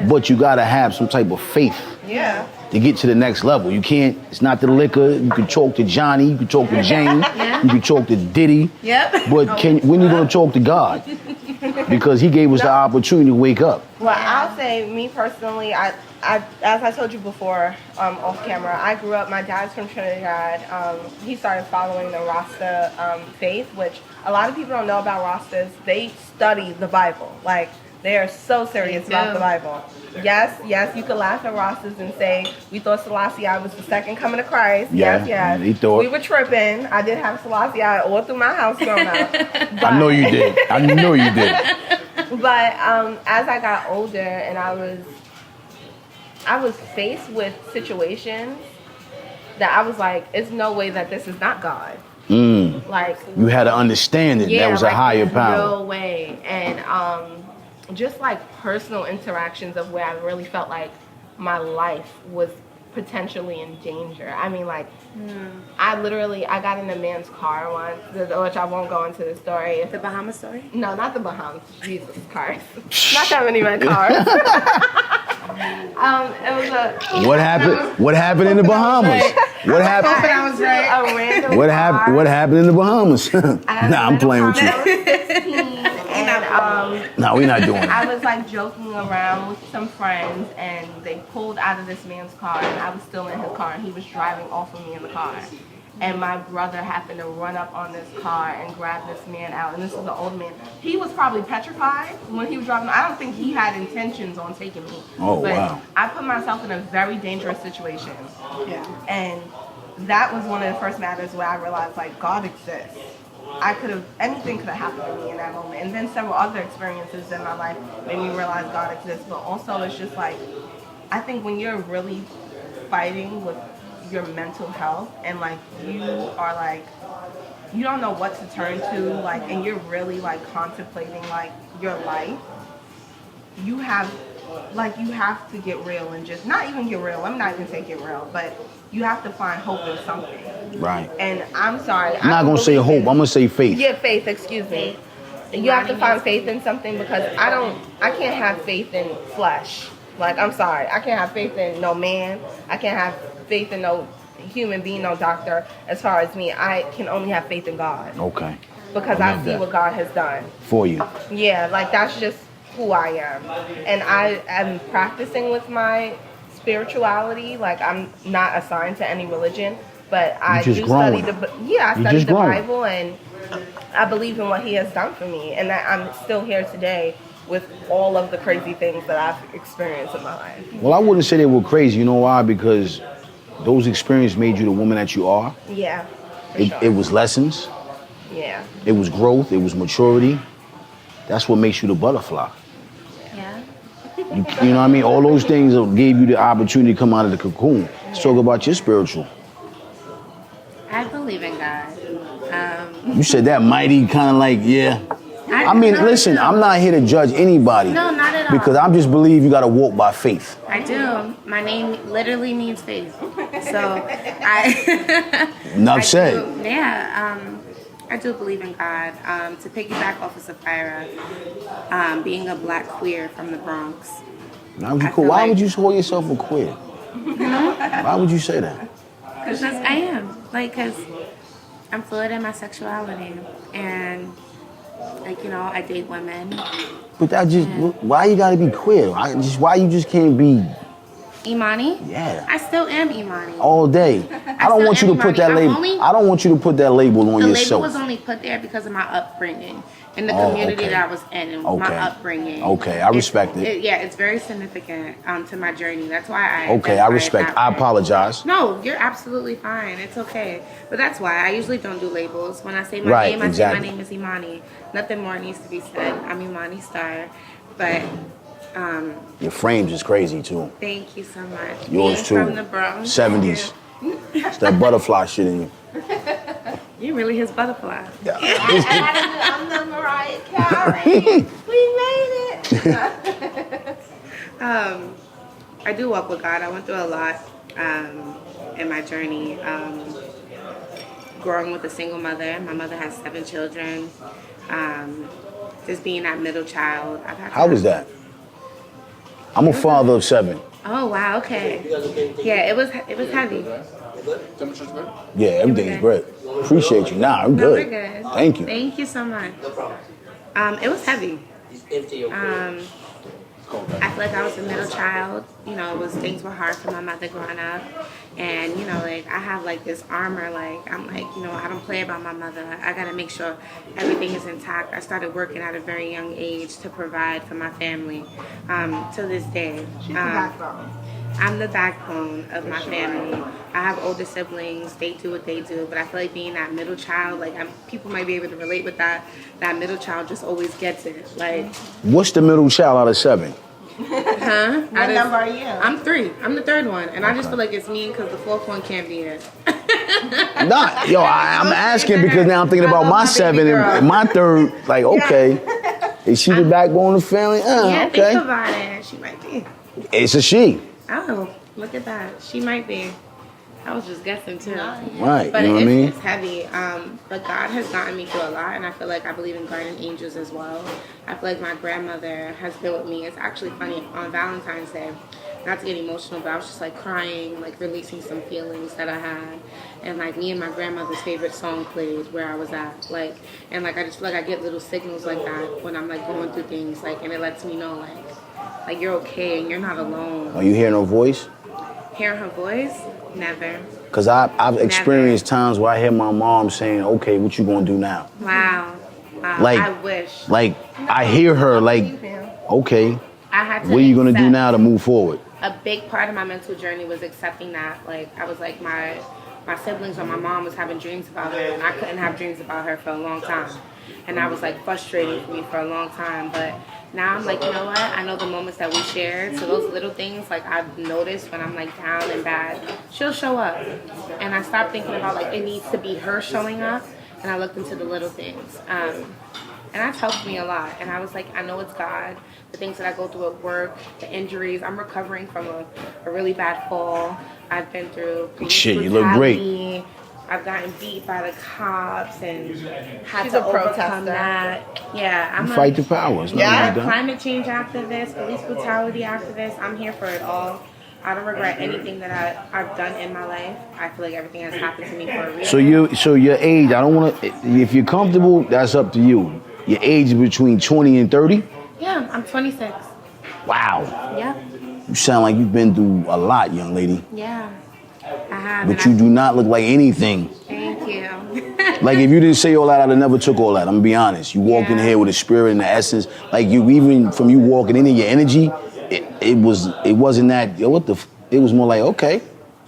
But you gotta have some type of faith to get to the next level. You can't, it's not the liquor, you can talk to Johnny, you can talk to Jane, you can talk to Diddy. But when you gonna talk to God? Because he gave us the opportunity to wake up. Well, I'll say, me personally, I as I told you before, off camera, I grew up, my dad's from Trinidad. He started following the Rasta faith, which a lot of people don't know about Rastas. They study the Bible. Like, they are so serious about the Bible. Yes, you could laugh at Rastas and say, we thought Selassie was the second coming of Christ. Yes. He thought. We were tripping. I did have Selassie all through my house growing up. But, I know you did. But as I got older and I was faced with situations that I was like, it's no way that this is not God. Like You had to understand it. yeah, That was like, a higher there's power. no way. And just like personal interactions of where I really felt like my life was potentially in danger. I mean, like, I got in a man's car once, which I won't go into the story. The Bahamas story? No, not the Bahamas. Jesus Christ. Not that many men cars. It was a... What happened? What happened in the Bahamas? What happened? I was right. A random What car. happened? What happened in the Bahamas? I had Nah, a I'm random playing with car you. when I was 16, and No, we're not doing I it. was like joking around with some friends, and they pulled out of this man's car, and I was still in his car, and he was driving off of me in the car. And my brother happened to run up on this car and grab this man out. And this was an old man. He was probably petrified when he was driving. I don't think he had intentions on taking me. Oh, but wow. I put myself in a very dangerous situation. Yeah. And that was one of the first matters where I realized, like, God exists. Anything could have happened to me in that moment. And then several other experiences in my life made me realize God exists. But also it's just like, I think when you're really fighting with your mental health and like you are like, you don't know what to turn to, like, and you're really like contemplating like your life, you have to get real and just not even get real. I'm not even saying get real, but you have to find hope in something. Right. And I'm sorry. I'm not gonna say hope. I'm gonna say faith. Yeah, faith. Excuse me. You have to find faith in something because I can't have faith in flesh. Like, I'm sorry. I can't have faith in no man. I can't have faith in no human being, no doctor. As far as me, I can only have faith in God. Okay. Because I I love see that. what God has done. For you. Yeah, like that's just who I am. And I am practicing with my spirituality. Like, I'm not assigned to any religion, but I just do growing. study I You study just the growing. Bible, and I believe in what he has done for me. And that I'm still here today with all of the crazy things that I've experienced in my life. Well, I wouldn't say they were crazy. You know why? Because those experiences made you the woman that you are. Yeah. For It, sure. it was lessons. Yeah. It was growth. It was maturity. That's what makes you the butterfly. Yeah. You know what I mean? All those things gave you the opportunity to come out of the cocoon. Let's talk about your spiritual. I believe in God. You said that mighty kind of like, yeah. I mean, no, listen, no. I'm not here to judge anybody. No, not at all. Because I just believe you got to walk by faith. I do. My name literally means faith. So I. Enough I said. do, yeah. I do believe in God. To piggyback off of Sapphira, being a black queer from the Bronx. Why would you call yourself a queer? Why would you say that? Because I am. Like, because I'm fluid in my sexuality. And, like, you know, I date women. But why you got to be queer? Why you just can't be Emani? Yeah. I still am Emani. all day? I don't want you to put that label. I don't want you to put that label on The yourself. label was only put there because of my upbringing and the Oh, community okay. that I was in and my upbringing. Okay, I respect it. Yeah, it's very significant to my journey. That's why I. Okay, I respect. I apologize. No, you're absolutely fine. It's okay. But that's why I usually don't do labels. When I say my Right, name, I exactly. say my name is Emani. Nothing more needs to be said. I'm Emani Star. But Your frames is crazy too. thank you so much. Yours Being too. From the Bronx. 70s. It's that butterfly shit in you. You're really his butterfly. I'm the Mariah Carey. We made it. I do walk with God. I went through a lot in my journey. Growing with a single mother. My mother has 7 children. Just being that middle child. How was that? I'm a father of 7. Oh wow, okay. Yeah, it was heavy. Yeah, everything's great. Appreciate you. Nah, I'm No, good. we're good. Thank you. Thank you so much. It was heavy. I feel like I was a middle child. You know, things were hard for my mother growing up. And, you know, like, I have, like, this armor. Like, I'm like, you know, I don't play about my mother. I got to make sure everything is intact. I started working at a very young age to provide for my family to this day. She's the backbone. I'm the backbone of my family. I have older siblings. They do what they do. But I feel like being that middle child, like, people might be able to relate with that. That middle child just always gets it. Like, What's the middle child out of 7? huh? What number are you? I'm 3. I'm the 3rd one. And I just feel like it's me because the 4th one can't be it. Nah, yo, I'm asking because now I'm thinking about my 7 and my 3rd. Like, okay, is she the backbone of the family? Yeah, Okay. think about it. She might be. It's a she. Oh, look at that. She might be. I was just guessing too. Right, But you know what I mean? it's heavy. But God has gotten me through a lot, and I feel like I believe in guardian angels as well. I feel like my grandmother has been with me. It's actually funny, on Valentine's Day, not to get emotional, but I was just like crying, like releasing some feelings that I had. And like me and my grandmother's favorite song played where I was at. Like, and like I just feel like I get little signals like that when I'm like going through things, like, and it lets me know like you're okay and you're not alone. Are you hearing her voice? Hearing her voice? Never. Because I've experienced times where I hear my mom saying, okay, what you gonna do now? Wow. Like, I wish. Like, I hear her like, okay, I had to what are you gonna do accept. now to move forward? A big part of my mental journey was accepting that. Like, I was like, my siblings or my mom was having dreams about her, and I couldn't have dreams about her for a long time. And I was like frustrating for me for a long time. But now I'm like, you know what? I know the moments that we shared. So those little things, like I've noticed when I'm like down and bad, she'll show up. And I stopped thinking about like it needs to be her showing up. And I looked into the little things. And that's helped me a lot. And I was like, I know it's God. The things that I go through at work, the injuries. I'm recovering from a really bad fall. I've been through police Shit, you look great. brutality. I've gotten beat by the cops and had She's to a overcome protester. that. Yeah, I'm Fight the powers. Yeah. climate change activist, police brutality activist. I'm here for it all. I don't regret anything that I've done in my life. I feel like everything has happened to me for a reason. So your age, I don't want to, if you're comfortable, that's up to you. Your age is between 20 and 30? Yeah, I'm 26. Wow. Yeah, You sound like you've been through a lot, young lady. yeah. I have. But you do not look like anything. Thank you. Like if you didn't say all that, I'd have never took all that. I'm gonna be honest. You walked in Yeah. here with a spirit and the essence. Like you, even from you walking in your energy, it wasn't that. Yo, it was more like, okay,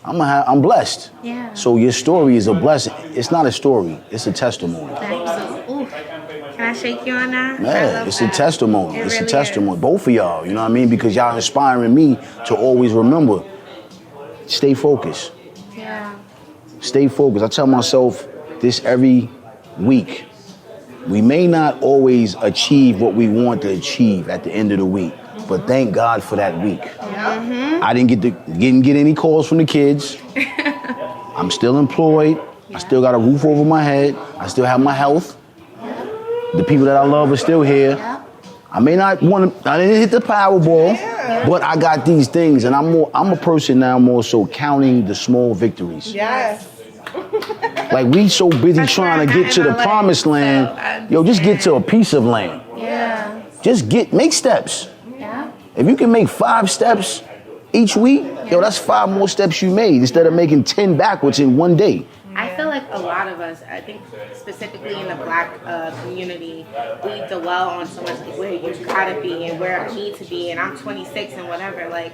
I'm blessed. Yeah. So your story is a blessing. It's not a story. It's a testimony. Ooh. Can I shake you on that? I Yeah, love it's a that. testimony. It It's a really testimony. is. Both of y'all, you know what I mean? Because y'all inspiring me to always remember, stay focused. Yeah. Stay focused. I tell myself this every week. We may not always achieve what we want to achieve at the end of the week, but thank God for that week. I didn't get any calls from the kids. I'm still employed. I still got a roof over my head. I still have my health. The people that I love are still here. I may not want to, I didn't hit the Powerball, but I got these things, and I'm a person now more so counting the small victories. Yes. Like we so busy That's trying where to I'm get at to in the my life, promised so land. I Yo, just get to a understand. piece of land. Yeah. Just make steps. Yeah. If you can make 5 steps each week, yo, that's 5 more steps you made instead of making 10 backwards in one day. I feel like a lot of us, I think specifically in the Black community, we dwell on so much like where you gotta be and where I need to be, and I'm 26 and whatever. Like,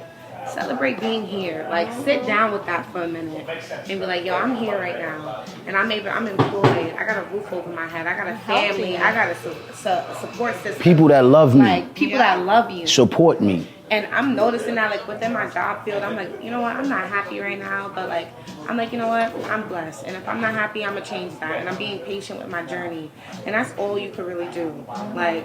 celebrate being here. Like, sit down with that for a minute and be like, yo, I'm here right now, and I'm employed. I got a roof over my head. I got a family. I got a support system. People that love me, Like people that love you. support me. And I'm noticing that, like, within my job field, I'm like, you know what, I'm not happy right now, but, like, I'm like, you know what, I'm blessed. And if I'm not happy, I'm going to change that. And I'm being patient with my journey. And that's all you can really do. Like,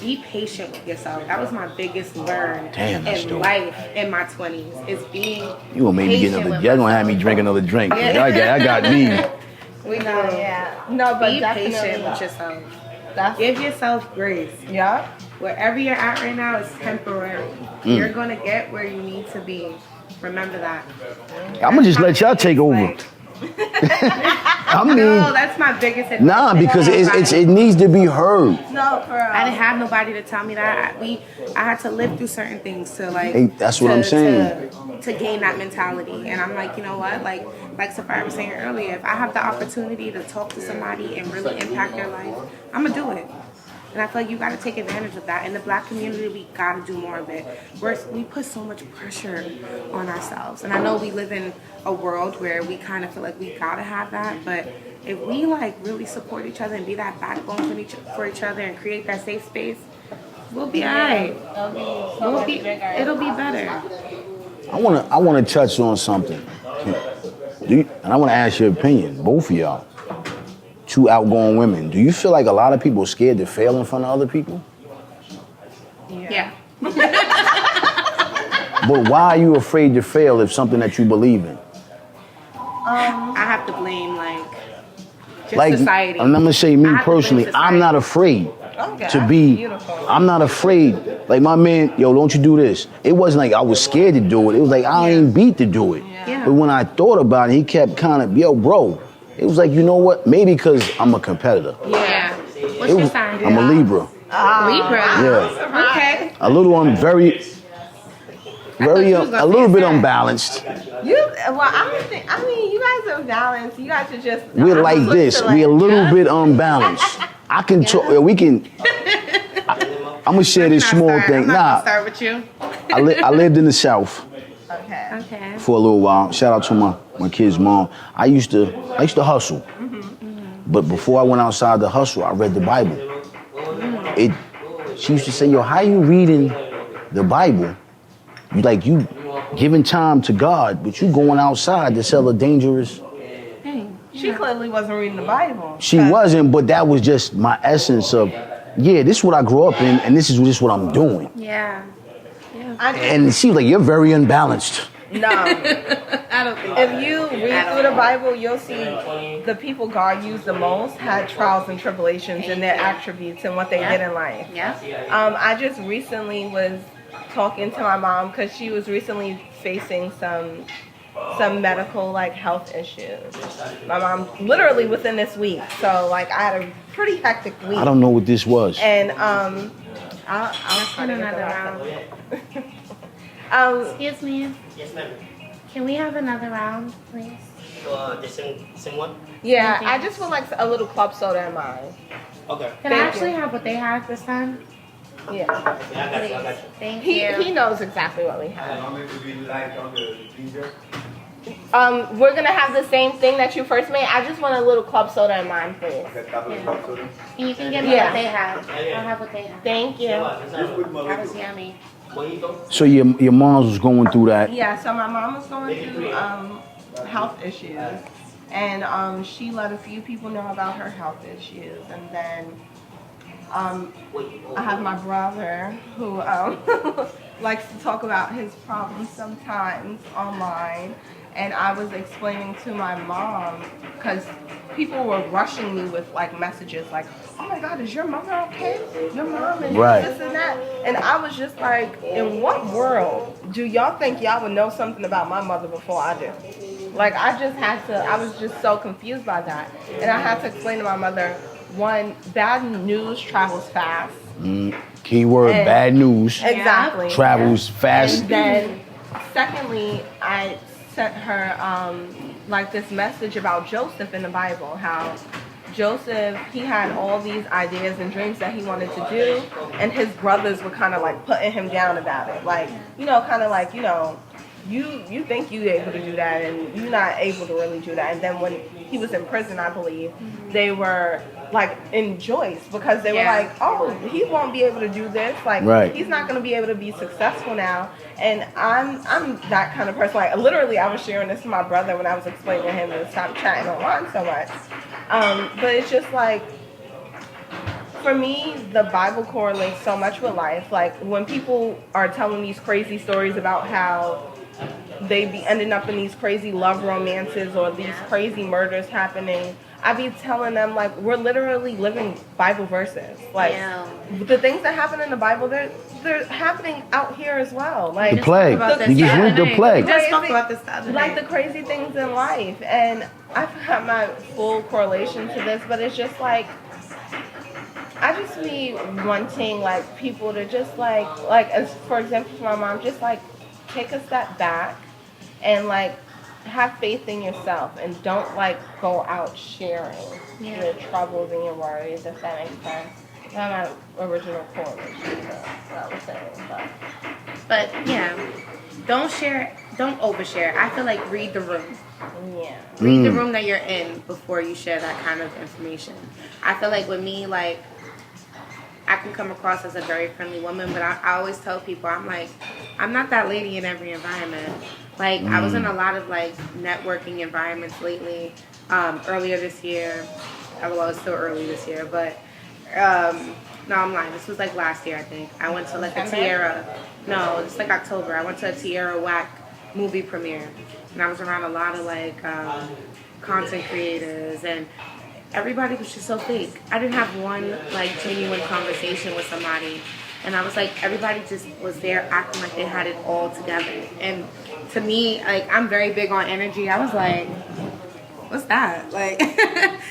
be patient with yourself. That was my biggest learn Damn, that's in dope. life in my 20s, is being You gonna make me get patient another, with y'all gonna have me myself. drink another drink. Yeah. I got me. We No, know. yeah. No, but Be definitely. patient with yourself. That's, Give yourself grace. yeah. Wherever you're at right now is temporary. You're going to get where you need to be. Remember that. I'm gonna just let y'all take over. Like, I mean, no, that's my biggest advice. nah, because it needs to be heard. No, for I didn't have nobody to tell me that. I had to live through certain things to like. Hey, that's what I'm saying. To gain that mentality, and I'm like, you know what, like Sapphira was saying earlier, if I have the opportunity to talk to somebody and really impact their life, I'm gonna do it. And I feel like you got to take advantage of that. In the Black community, we got to do more of it. We put so much pressure on ourselves. And I know we live in a world where we kind of feel like we got to have that. But if we like really support each other and be that backbone for each other and create that safe space, we'll be all right. It'll be better. I wanna touch on something. And I want to ask your opinion, both of y'all, two outgoing women. Do you feel like a lot of people are scared to fail in front of other people? Yeah. But why are you afraid to fail if something that you believe in? I have to blame just Like, society. I'm gonna say me I have to blame personally, society. I'm not afraid Okay, to that's be. beautiful. I'm not afraid. Like my man, yo, don't you do this? It wasn't like I was scared to do it. It was like I ain't beat to do it. Yeah. But when I thought about it, he kept kind of, yo, bro. It was like, you know what? Maybe because I'm a competitor. Yeah. What's It your was- sign? I'm a Libra. Libra. Yeah. Okay. A little, I'm very, you was gonna a little say bit that. unbalanced. I mean, you guys are balanced. You guys are just. We're like opposite this. to We're a like- little bit unbalanced. I can talk. We can. I'm gonna share this small thing. I'm not Nah, gonna start with you. I lived in the South Okay. Okay. for a little while. Shout out to my kid's mom. I used to hustle, but before I went outside to hustle, I read the Bible. She used to say, "Yo, how you reading the Bible? You giving time to God, but you going outside to sell a dangerous." She clearly wasn't reading the Bible. She wasn't, but that was just my essence of, yeah, this is what I grew up in, and this is what I'm doing. Yeah. And she was like, "You're very unbalanced." No. I don't think. If you read through the Bible, you'll see the people God used the most had trials and tribulations in their attributes and what they did in life. Yeah. I just recently was talking to my mom because she was recently facing some medical health issues. My mom literally within this week, so I had a pretty hectic week. I don't know what this was. And I'll try to get Another the round. last Excuse me. Yes, ma'am. Can we have another round, please? The same one? Yeah, I just would like a little club soda in mine. Okay. Can I Thank actually you. have what they have this time? Yeah. Okay, I got you. I got you. Thank He you. knows exactly what we have. Want me to be light on the ginger? We're gonna have the same thing that you first made. I just want a little club soda in mine, please. That double cup soda? And you can get me Yeah. what they have. I'll have what they have. Thank you. Just put That was Malito. yummy. So your mom was going through that. Yeah, so my mom was going through health issues, and she let a few people know about her health issues, and then I have my brother who likes to talk about his problems sometimes online, and I was explaining to my mom because people were rushing me with messages like, "Oh my God, is your mother okay? Your mom and Right. this and that," and I was just like, "In what world do y'all think y'all would know something about my mother before I do?" I was just so confused by that, and I had to explain to my mother. One, bad news travels fast. Keyword And- bad news. Exactly. Travels fast. And then, secondly, I sent her this message about Joseph in the Bible. How Joseph, he had all these ideas and dreams that he wanted to do, and his brothers were kind of putting him down about it. You think you're able to do that, and you're not able to really do that. And then when he was in prison, I believe, they were in Joyce because they were Yeah. oh, he won't be able to do this. Right. He's not going to be able to be successful now. And I'm that kind of person. Literally, I was sharing this to my brother when I was explaining to him to stop chatting online so much. But it's just for me, the Bible correlates so much with life. When people are telling these crazy stories about how they be ending up in these crazy love romances or these crazy murders happening, I be telling them we're literally living Bible verses. The things that happen in the Bible, they're happening out here as well. The plague. You just went the plague. We just spoke about this the other day. The crazy things in life, and I've had my full correlation to this, but it's just I just be wanting people to just as for example for my mom, just take a step back and have faith in yourself and don't go out sharing your troubles and your worries, if that makes sense. Not my original correlation to what I was saying, But yeah, don't overshare. I feel read the room. yeah. Read the room that you're in before you share that kind of information. I feel with me, I can come across as a very friendly woman, but I always tell people, I'm not that lady in every environment. Like, I was in a lot of, like, networking environments lately. Earlier this year. Well, it's still early this year, but... no, I'm lying. This was, like, last year, I think. I went to, like, a Tierra... No, it's, like, October. I went to a Tierra Whack movie premiere. And I was around a lot of, like, content creators, and everybody was just so fake. I didn't have one, like, genuine conversation with somebody. And I was like, everybody just was there acting like they had it all together. And to me, like, I'm very big on energy. I was like, what's that? Like,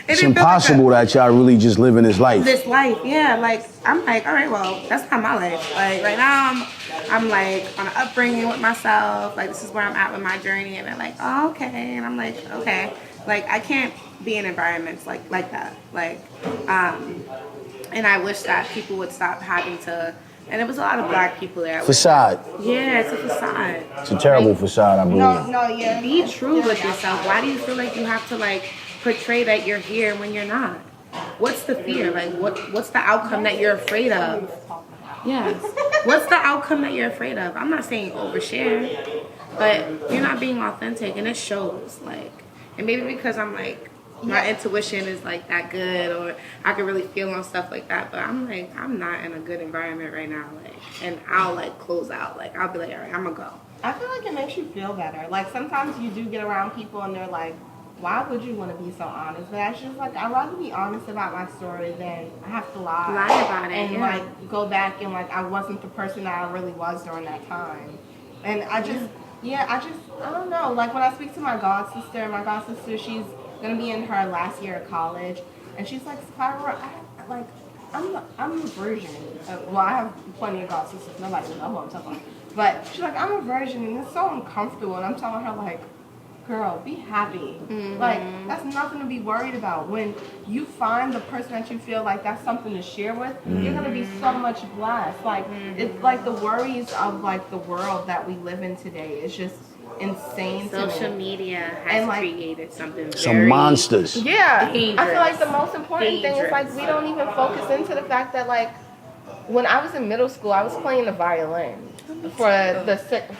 it's impossible that y'all really just living this life. This life, yeah. Like, I'm like, all right, well, that's not my life. Like, right now, I'm like on an upbringing with myself. Like, this is where I'm at with my journey. And they're like, oh, okay. And I'm like, okay. Like, I can't be in environments like that. Like, and I wish that people would stop having to, and there was a lot of black people there. Facade. Yeah, it's a facade. It's a terrible facade, I believe. No, yeah. Be true with yourself. Why do you feel like you have to, like, portray that you're here when you're not? What's the fear? Like, what's the outcome that you're afraid of? Yes. What's the outcome that you're afraid of? I'm not saying overshare, but you're not being authentic, and it shows. Like, and maybe because I'm like, my intuition is like that good, or I can really feel on stuff like that, but I'm like, I'm not in a good environment right now. Like, and I'll like close out. Like, I'll be like, all right, I'm gonna go. I feel like it makes you feel better. Like, sometimes you do get around people and they're like, why would you want to be so honest? But that's just like, I'd rather be honest about my story than I have to lie. Lie about it, and yeah. like go back and like I wasn't the person that I really was during that time. And I just, I don't know. Like, when I speak to my god sister, she's gonna be in her last year of college, and she's like, Sapphira, I'm a virgin. Well, I have plenty of god sisters. Nobody will know who I'm talking about. But she's like, I'm a virgin, and it's so uncomfortable. And I'm telling her, like, girl, be happy. Like, that's nothing to be worried about. When you find the person that you feel like that's something to share with, you're gonna be so much blessed. Like, it's like the worries of like the world that we live in today is just insane to me. Social media has created something Some very monsters. Yeah, dangerous. I feel like the most important thing is like we don't even focus into the fact that like when I was in middle school, I was playing the violin for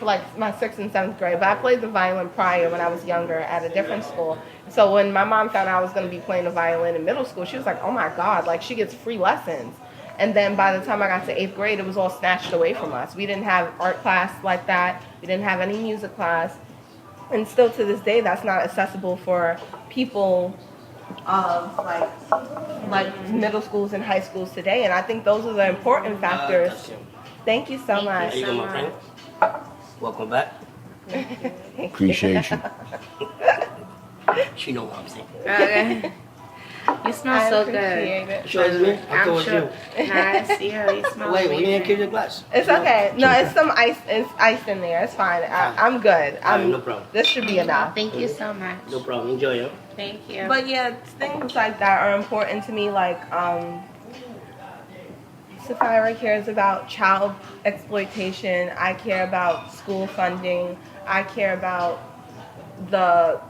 like my 6th and 7th grade. But I played the violin prior when I was younger at a different school. So when my mom found out I was going to be playing the violin in middle school, she was like, "Oh my God!" Like, she gets free lessons. And then by the time I got to 8th grade, it was all snatched away from us. We didn't have art class like that. We didn't have any music class. And still to this day, that's not accessible for people of like middle schools and high schools today. And I think those are the important factors. Thank you so much. There you go, my friend. Welcome back. Appreciate you. She know what I'm saying. Okay. You smell so good. Sure, isn't it? I'm told sure. you. Nice. Yeah, you smell Wait, we amazing. didn't give you a glass. It's okay. No, it's some ice. It's ice in there. It's fine. I'm good. No problem. This should be enough. Thank you so much. No problem. Enjoy it. Thank you. But yeah, things like that are important to me. Like, Sapphira cares about child exploitation. I care about school funding. I care about the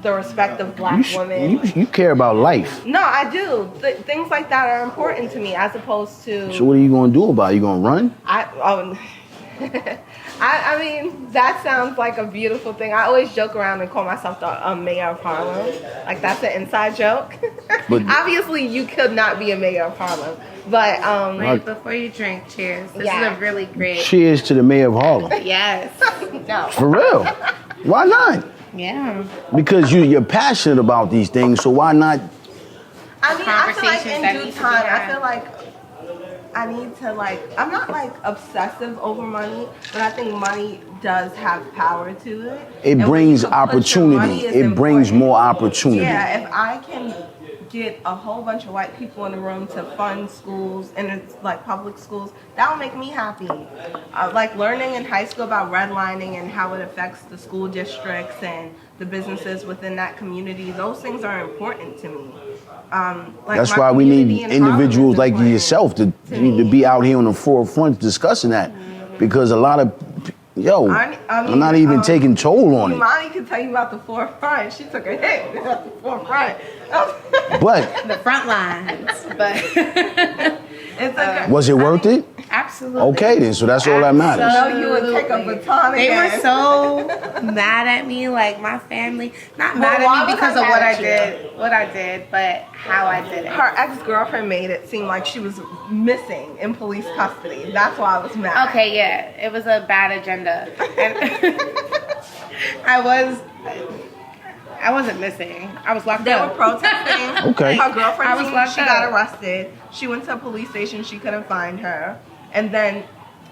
respect of black women. You care about life. No, I do. Things like that are important to me, as opposed to. So what are you gonna do about it? You gonna run? I mean, that sounds like a beautiful thing. I always joke around and call myself the mayor of Harlem. Like, that's an inside joke. But obviously, you could not be a mayor of Harlem. But wait, before you drink, cheers. This is a really great. Cheers to the mayor of Harlem. Yes. no. For real. Why not? Yeah. Because you're passionate about these things, so why not? I mean, I feel like Conversations that in need due to be time, I had. feel like I need to I'm not like obsessive over money, but I think money does have power to it. It And when brings you can put your money opportunity. is It brings important. more opportunity. Yeah, if I can get a whole bunch of white people in the room to fund schools, and it's like public schools, that will make me happy. Like learning in high school about redlining and how it affects the school districts and the businesses within that community, those things are important to me. That's why we need individuals like yourself to be out here on the forefront discussing that. Because a lot of, I'm not even taking toll on it. Emani can tell you about the forefront. She took a hit at the forefront. But The front lines. But It's was it worth it? Absolutely. Okay, then. So that's all that matters. No, you would take a baton They again. were so mad at me, like my family. Not mad why at me was because I of mad at what I did, but how I did it. Her ex-girlfriend made it seem like she was missing in police custody. That's why I was mad. Okay, yeah, it was a bad agenda, and I wasn't missing. I was locked They were up. protesting. Okay. Her girlfriend, I was locked she got up. arrested. She went to a police station. She couldn't find her. And then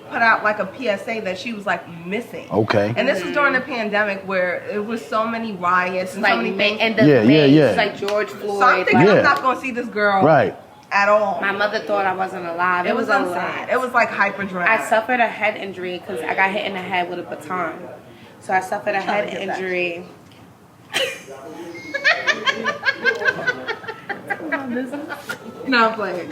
put out like a PSA that she was like missing. Okay. And this was during the pandemic where it was so many riots and so Like many things. and the Yeah, yeah, maze, yeah. like George Floyd. So I'm thinking Yeah. I'm not going to see this girl Right. at all. My mother thought I wasn't alive. It was a insane. lot. It was like hyper dramatic. I suffered a head injury because I got hit in the head with a baton. So I suffered a head to get that. injury. No, I'm playing.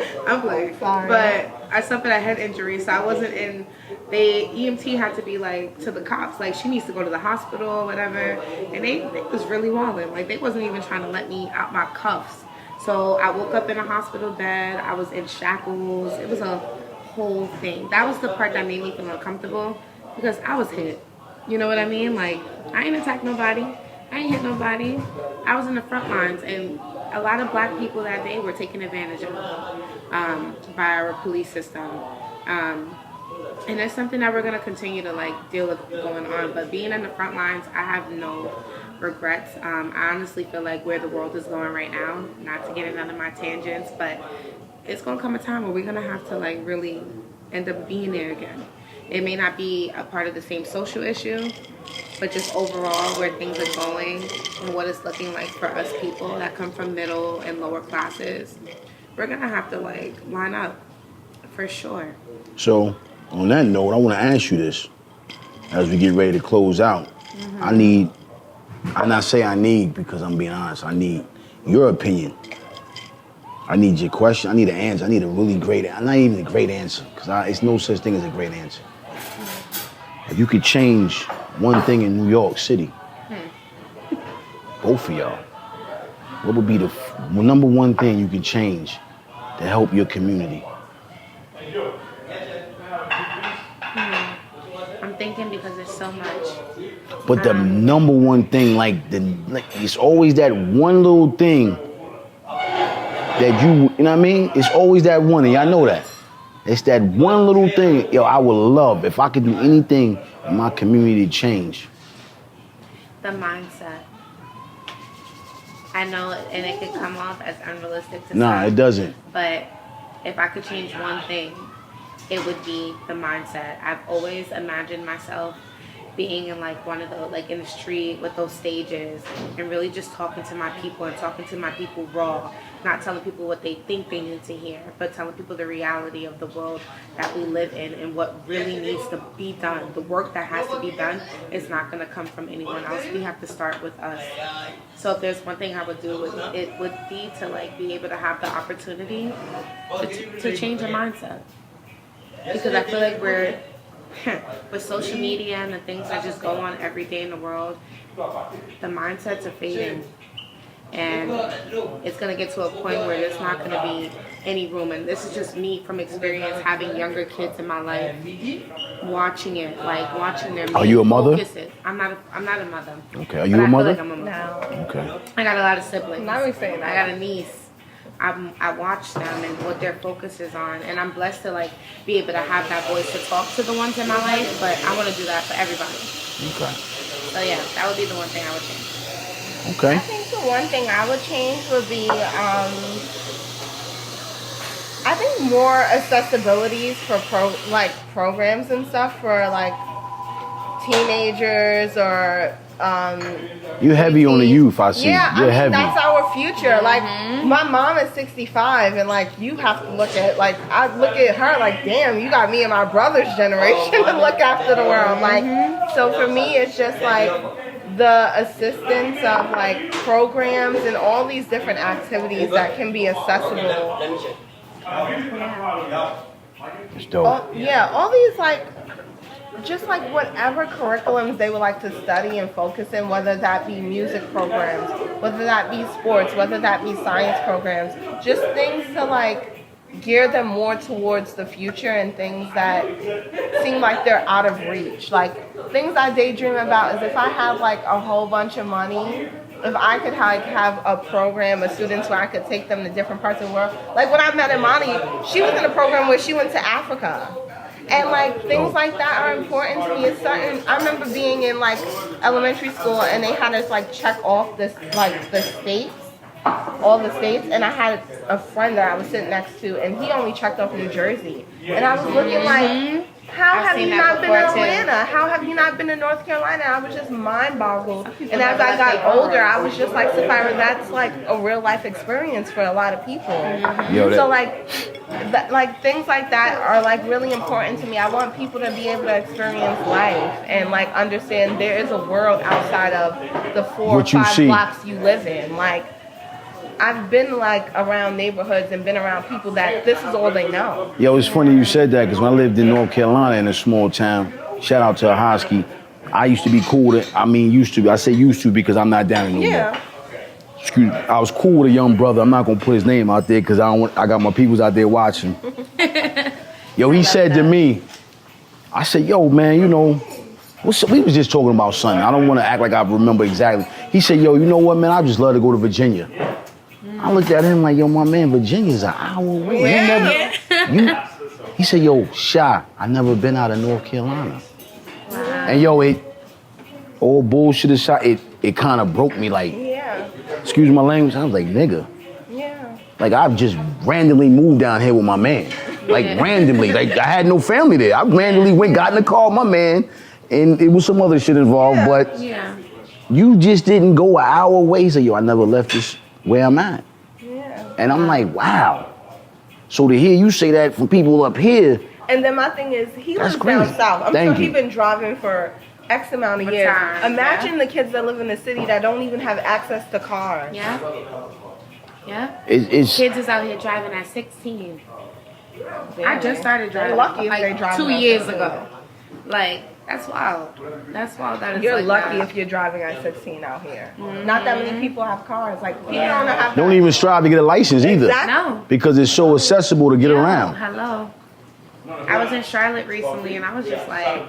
Sorry. But I suffered a head injury, so I wasn't in. EMT had to be like to the cops, like she needs to go to the hospital or whatever. And they was really wilding. Like they wasn't even trying to let me out my cuffs. So I woke up in a hospital bed. I was in shackles. It was a whole thing. That was the part that made me feel uncomfortable because I was hit. You know what I mean? Like I ain't attacked nobody. I ain't hit nobody. I was in the front lines, and a lot of black people that day were taken advantage of by our police system. And that's something that we're going to continue to like deal with going on. But being in the front lines, I have no regrets. I honestly feel like where the world is going right now, not to get in none of my tangents, but it's going to come a time where we're going to have to like really end up being there again. It may not be a part of the same social issue, but just overall where things are going and what it's looking like for us people that come from middle and lower classes, we're gonna have to like line up for sure. So, on that note, I want to ask you this as we get ready to close out. I'm not saying I need because I'm being honest. I need your opinion. I need your question. I need an answer. I need a really great, not even a great answer, because it's no such thing as a great answer. If you could change one thing in New York City, both of y'all, what would be the number one thing you could change to help your community? I'm thinking because there's so much. But the number one thing, like it's always that one little thing that you know what I mean? It's always that one, and y'all know that. It's that one little thing, yo, I would love if I could do anything in my community to change. The mindset. I know, and it could come off as unrealistic to Nah, some, it doesn't. but if I could change one thing, it would be the mindset. I've always imagined myself being in like one of the, like in the street with those stages and really just talking to my people and talking to my people raw, not telling people what they think they need to hear, but telling people the reality of the world that we live in and what really needs to be done. The work that has to be done is not going to come from anyone else. We have to start with us. So if there's one thing I would do, it would be to like be able to have the opportunity to change a mindset. Because I feel like we're with social media and the things that just go on every day in the world, the mindsets are fading. And it's going to get to a point where there's not going to be any room. And this is just me from experience, having younger kids in my life, watching it, like watching their main Are you a mother? focuses. I'm not a mother. Okay, are you But a I mother? feel like I'm a mother. No. Okay. I got a lot of siblings. Not really saying that. I got a niece. I watch them and what their focus is on, and I'm blessed to like be able to have that voice to talk to the ones in my life. But I want to do that for everybody. Okay. So yeah, that would be the one thing I would change. Okay. I think the one thing I would change would be, I think more accessibilities for programs and stuff for like teenagers or You're heavy on the youth, I see. yeah, You're I mean, heavy. that's our future. Like, my mom is 65, and like, you have to look at, like, I look at her like, damn, you got me and my brother's generation to look after the world. Like, so for me, it's just like the assistance of like programs and all these different activities that can be accessible. It's dope. All these like, just like whatever curriculums they would like to study and focus in, whether that be music programs, whether that be sports, whether that be science programs, just things to like gear them more towards the future and things that seem like they're out of reach. Like things I daydream about is if I have like a whole bunch of money, if I could like have a program of students where I could take them to different parts of the world. Like when I met Emani, she was in a program where she went to Africa. And like things like that are important to me. It's certain. I remember being in like elementary school and they had us like check off this like the states, all the states, and I had a friend that I was sitting next to, and he only checked off New Jersey, and I was looking like, how have you not been to Atlanta? How have you not been to North Carolina? I was just mind boggled. And as I got older, I was just like, Sapphira, that's like a real life experience for a lot of people. So like, like things like that are like really important to me. I want people to be able to experience life and like understand there is a world outside of the 4 or 5 blocks you live in. Like, I've been like around neighborhoods and been around people that this is all they know. Yo, it's funny you said that because when I lived in North Carolina in a small town, shout out to Hosky, I used to be cool with, I say used to because I'm not down in no more. Excuse me, I was cool with a young brother. I'm not gonna put his name out there because I got my peoples out there watching. Yo, he said to me, I said, yo, man, you know, we was just talking about something. I don't want to act like I remember exactly. He said, yo, you know what, man, I just love to go to Virginia. I looked at him like, yo, my man, Virginia's an hour away. He said, yo, Shy, I never been out of North Carolina. Wow. And yo, all bullshit aside, it kind of broke me like, excuse my language, I was like, nigga. Yeah. Like, I've just randomly moved down here with my man. Like, randomly. Like, I had no family there. I randomly got in the car with my man, and it was some other shit involved, but you just didn't go an hour away. So, yo, I never left this where I'm at. And I'm like, wow. So to hear you say that from people up here. And then my thing is, he lives down south. I'm sure he's been driving for X amount of years. Imagine the kids that live in the city that don't even have access to cars. Kids is out here driving at 16. I just started driving like 2 years ago. Like, that's wild. That's wild. That is you're like lucky if you're driving at 16 out here. Not that many people have cars. Like people don't even strive to get a license either. No. Because it's so accessible to get around. Hello. I was in Charlotte recently and I was just like,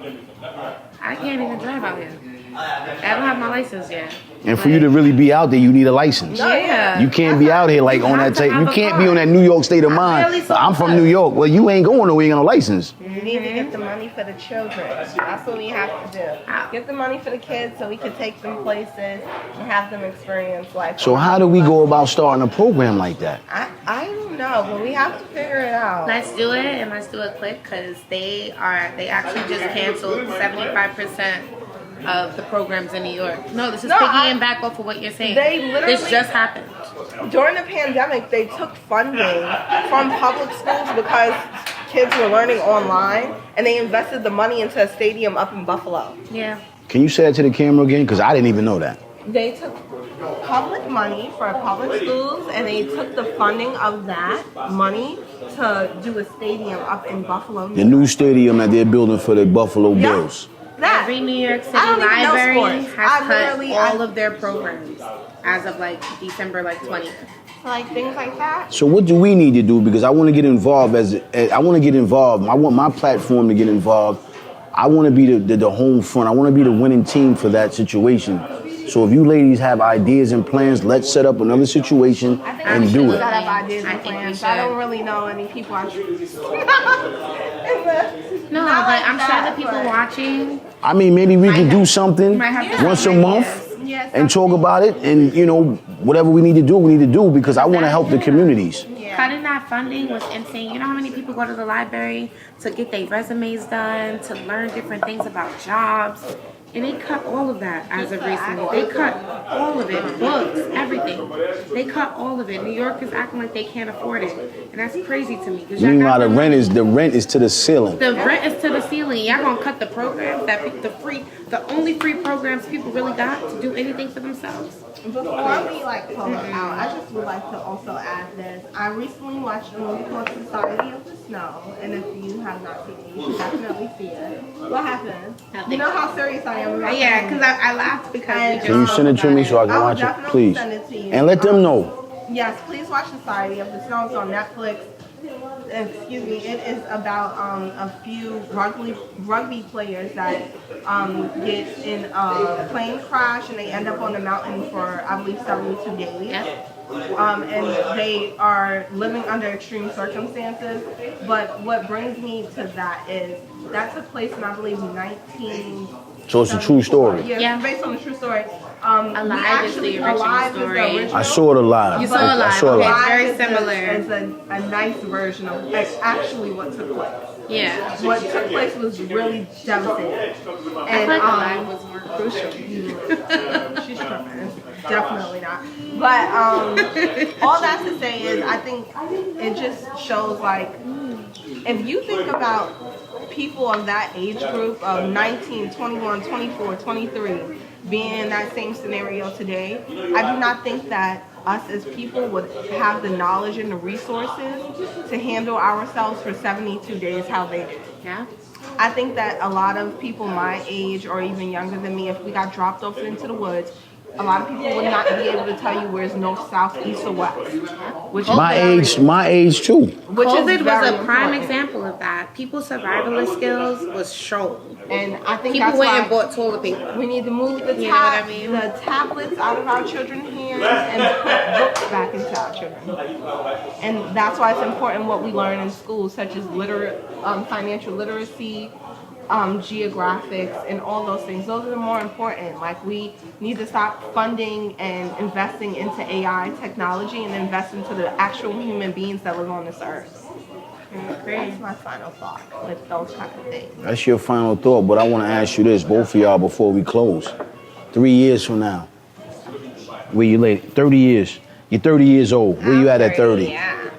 I can't even drive out here. I don't have my license yet. And for you to really be out there, you need a license. Yeah. You can't be out here like on that tape. You can't be on that New York state of mind. I'm from New York. Well, you ain't going nowhere. You ain't got no license. You need to get the money for the children. That's what we have to do. Get the money for the kids so we can take them places and have them experience life. So how do we go about starting a program like that? I don't know, but we have to figure it out. Let's do it and let's do it quick because they actually just canceled 75% of the programs in New York. No, this is piggying back off of what you're saying. This just happened. During the pandemic, they took funding from public schools because kids were learning online, and they invested the money into a stadium up in Buffalo. Yeah. Can you say that to the camera again? Because I didn't even know that. They took public money for public schools, and they took the funding of that money to do a stadium up in Buffalo. The new stadium that they're building for the Buffalo Bills. Every New York City library has cut all of their programs as of like December 20th. Like things like that. So what do we need to do? Because I want to get involved I want to get involved. I want my platform to get involved. I want to be the home front. I want to be the winning team for that situation. So if you ladies have ideas and plans, let's set up another situation and do it. Set up ideas and plans. I don't really know any people. No, but I'm sure the people watching. I mean, maybe we could do something once a month and talk about it, and you know, whatever we need to do because I want to help the communities. Cutting that funding was insane. You know how many people go to the library to get their resumes done, to learn different things about jobs? And they cut all of that as of recently. They cut all of it. Books, everything. They cut all of it. New York is acting like they can't afford it. And that's crazy to me. Meanwhile, the rent is to the ceiling. The rent is to the ceiling. Y'all gonna cut the programs the only free programs people really got to do anything for themselves. Before we close out, I just would like to also add this. I recently watched a movie called Society of the Snow, and if you have not seen it, you should definitely see it. What happened? You know how serious I am about Yeah, because I laughed because Can you send it to me so I can watch it, please? Send it to you. And let them know. Yes, please watch Society of the Snow. It's on Netflix. Excuse me. It is about a few rugby players that get in a plane crash and they end up on the mountain for I believe 72 days. And they are living under extreme circumstances. But what brings me to that is that took place in I believe 19. So it's a true story. Yeah, it's based on a true story. Alive is the original story. I saw it alive. You saw it live. I saw it Okay. live. Very similar. It's a nice version of actually what took place. Yeah. What took place was really devastating. I And feel like alive was more crucial. she's tripping. Definitely not. But all that to say is I think it just shows like if you think about people of that age group of 19, 21, 24, 23 being in that same scenario today, I do not think that us as people would have the knowledge and the resources to handle ourselves for 72 days how they did. Yeah. I think that a lot of people my age or even younger than me, if we got dropped off into the woods, a lot of people would not be able to tell you where's north, south, east, or west. Which My age too. Which COVID is was a very prime important. example of that. People's survivalist skills was shown. And I think People that's went why and bought toilet paper. we need to move the You know what I mean? the tablets out of our children's hands and put books back into our children. And that's why it's important what we learn in school, such as financial literacy, geographics, and all those things. Those are the more important. Like we need to stop funding and investing into AI technology and invest into the actual human beings that live on this earth. That's my final thought with those kind of things. That's your final thought, but I want to ask you this, both of y'all, before we close. 3 years from now, where you late? 30 years. You're 30 years old. Where you at 30? Yeah.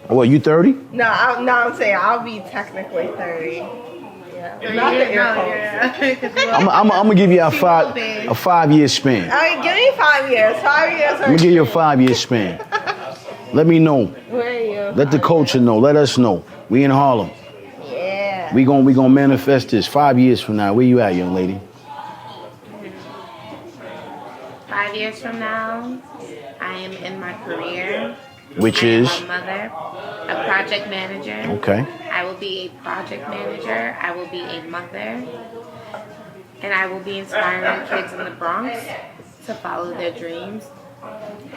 Oh, what, you 30? No, I'm saying I'll be technically 30. Yeah. Not the ear holes. I'm gonna give you a 5-year span. All right, give me 5 years. 5 years. I'm gonna give you a 5-year span. Let me know. Where are you? Let the culture know. Let us know. We in Harlem. Yeah. We gonna manifest this 5 years from now. Where you at, young lady? 5 years from now, I am in my career. Which I am is? a mother, a project manager. Okay. I will be a project manager. I will be a mother. And I will be inspiring kids in the Bronx to follow their dreams.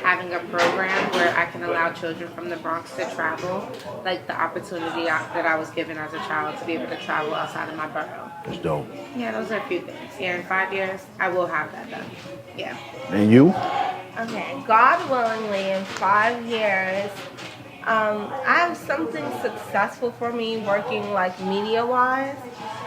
Having a program where I can allow children from the Bronx to travel, like the opportunity that I was given as a child to be able to travel outside of my borough. That's dope. Yeah, those are a few things. Yeah, in 5 years, I will have that done. Yeah. And you? Okay, God willingly, in 5 years, I have something successful for me working like media-wise.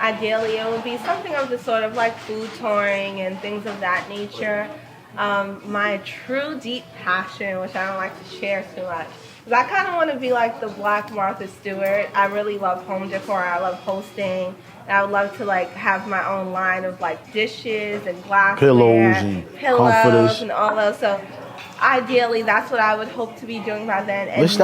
Ideally, it would be something of the sort of like food touring and things of that nature. My true deep passion, which I don't like to share too much, is I kind of want to be like the Black Martha Stewart. I really love home decor. I love hosting. I would love to like have my own line of like dishes and glassware, pillows, comforters, and all those. So ideally, that's what I would hope to be doing by then. And Let's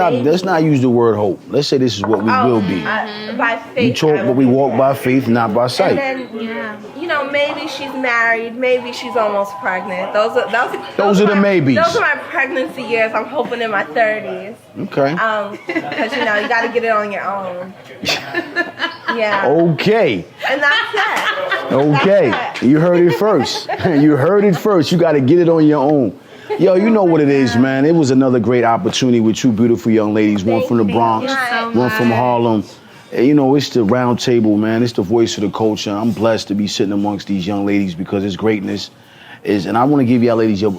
not use the word hope. Let's say this is what we will be. By faith. We talk, but we walk by faith, not by sight. And then, you know, maybe she's married, maybe she's almost pregnant. Those are the maybes. Those are my pregnancy years. I'm hoping in my 30s. Okay. Because you know you got to get it on your own. Yeah. Okay. And that's it. Okay. That's it. You heard it first. You heard it first. You got to get it on your own. Yo, you know what it is, man. It was another great opportunity with two beautiful young ladies, one from the Bronx, one from Harlem. And, you know, it's the round table, man. It's the voice of the culture. I'm blessed to be sitting amongst these young ladies because it's greatness. And I want to give y'all ladies your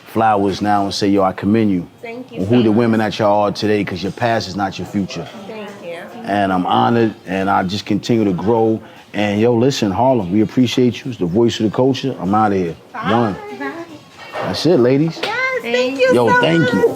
flowers now and say, yo, I commend you. Thank you. Who the women that y'all are today, because your past is not your future. Thank you. And I'm honored, and I just continue to grow. And yo, listen, Harlem, we appreciate you. It's the voice of the culture. I'm out of here. One. That's it, ladies. Yes, thank you Yo, so thank much. you.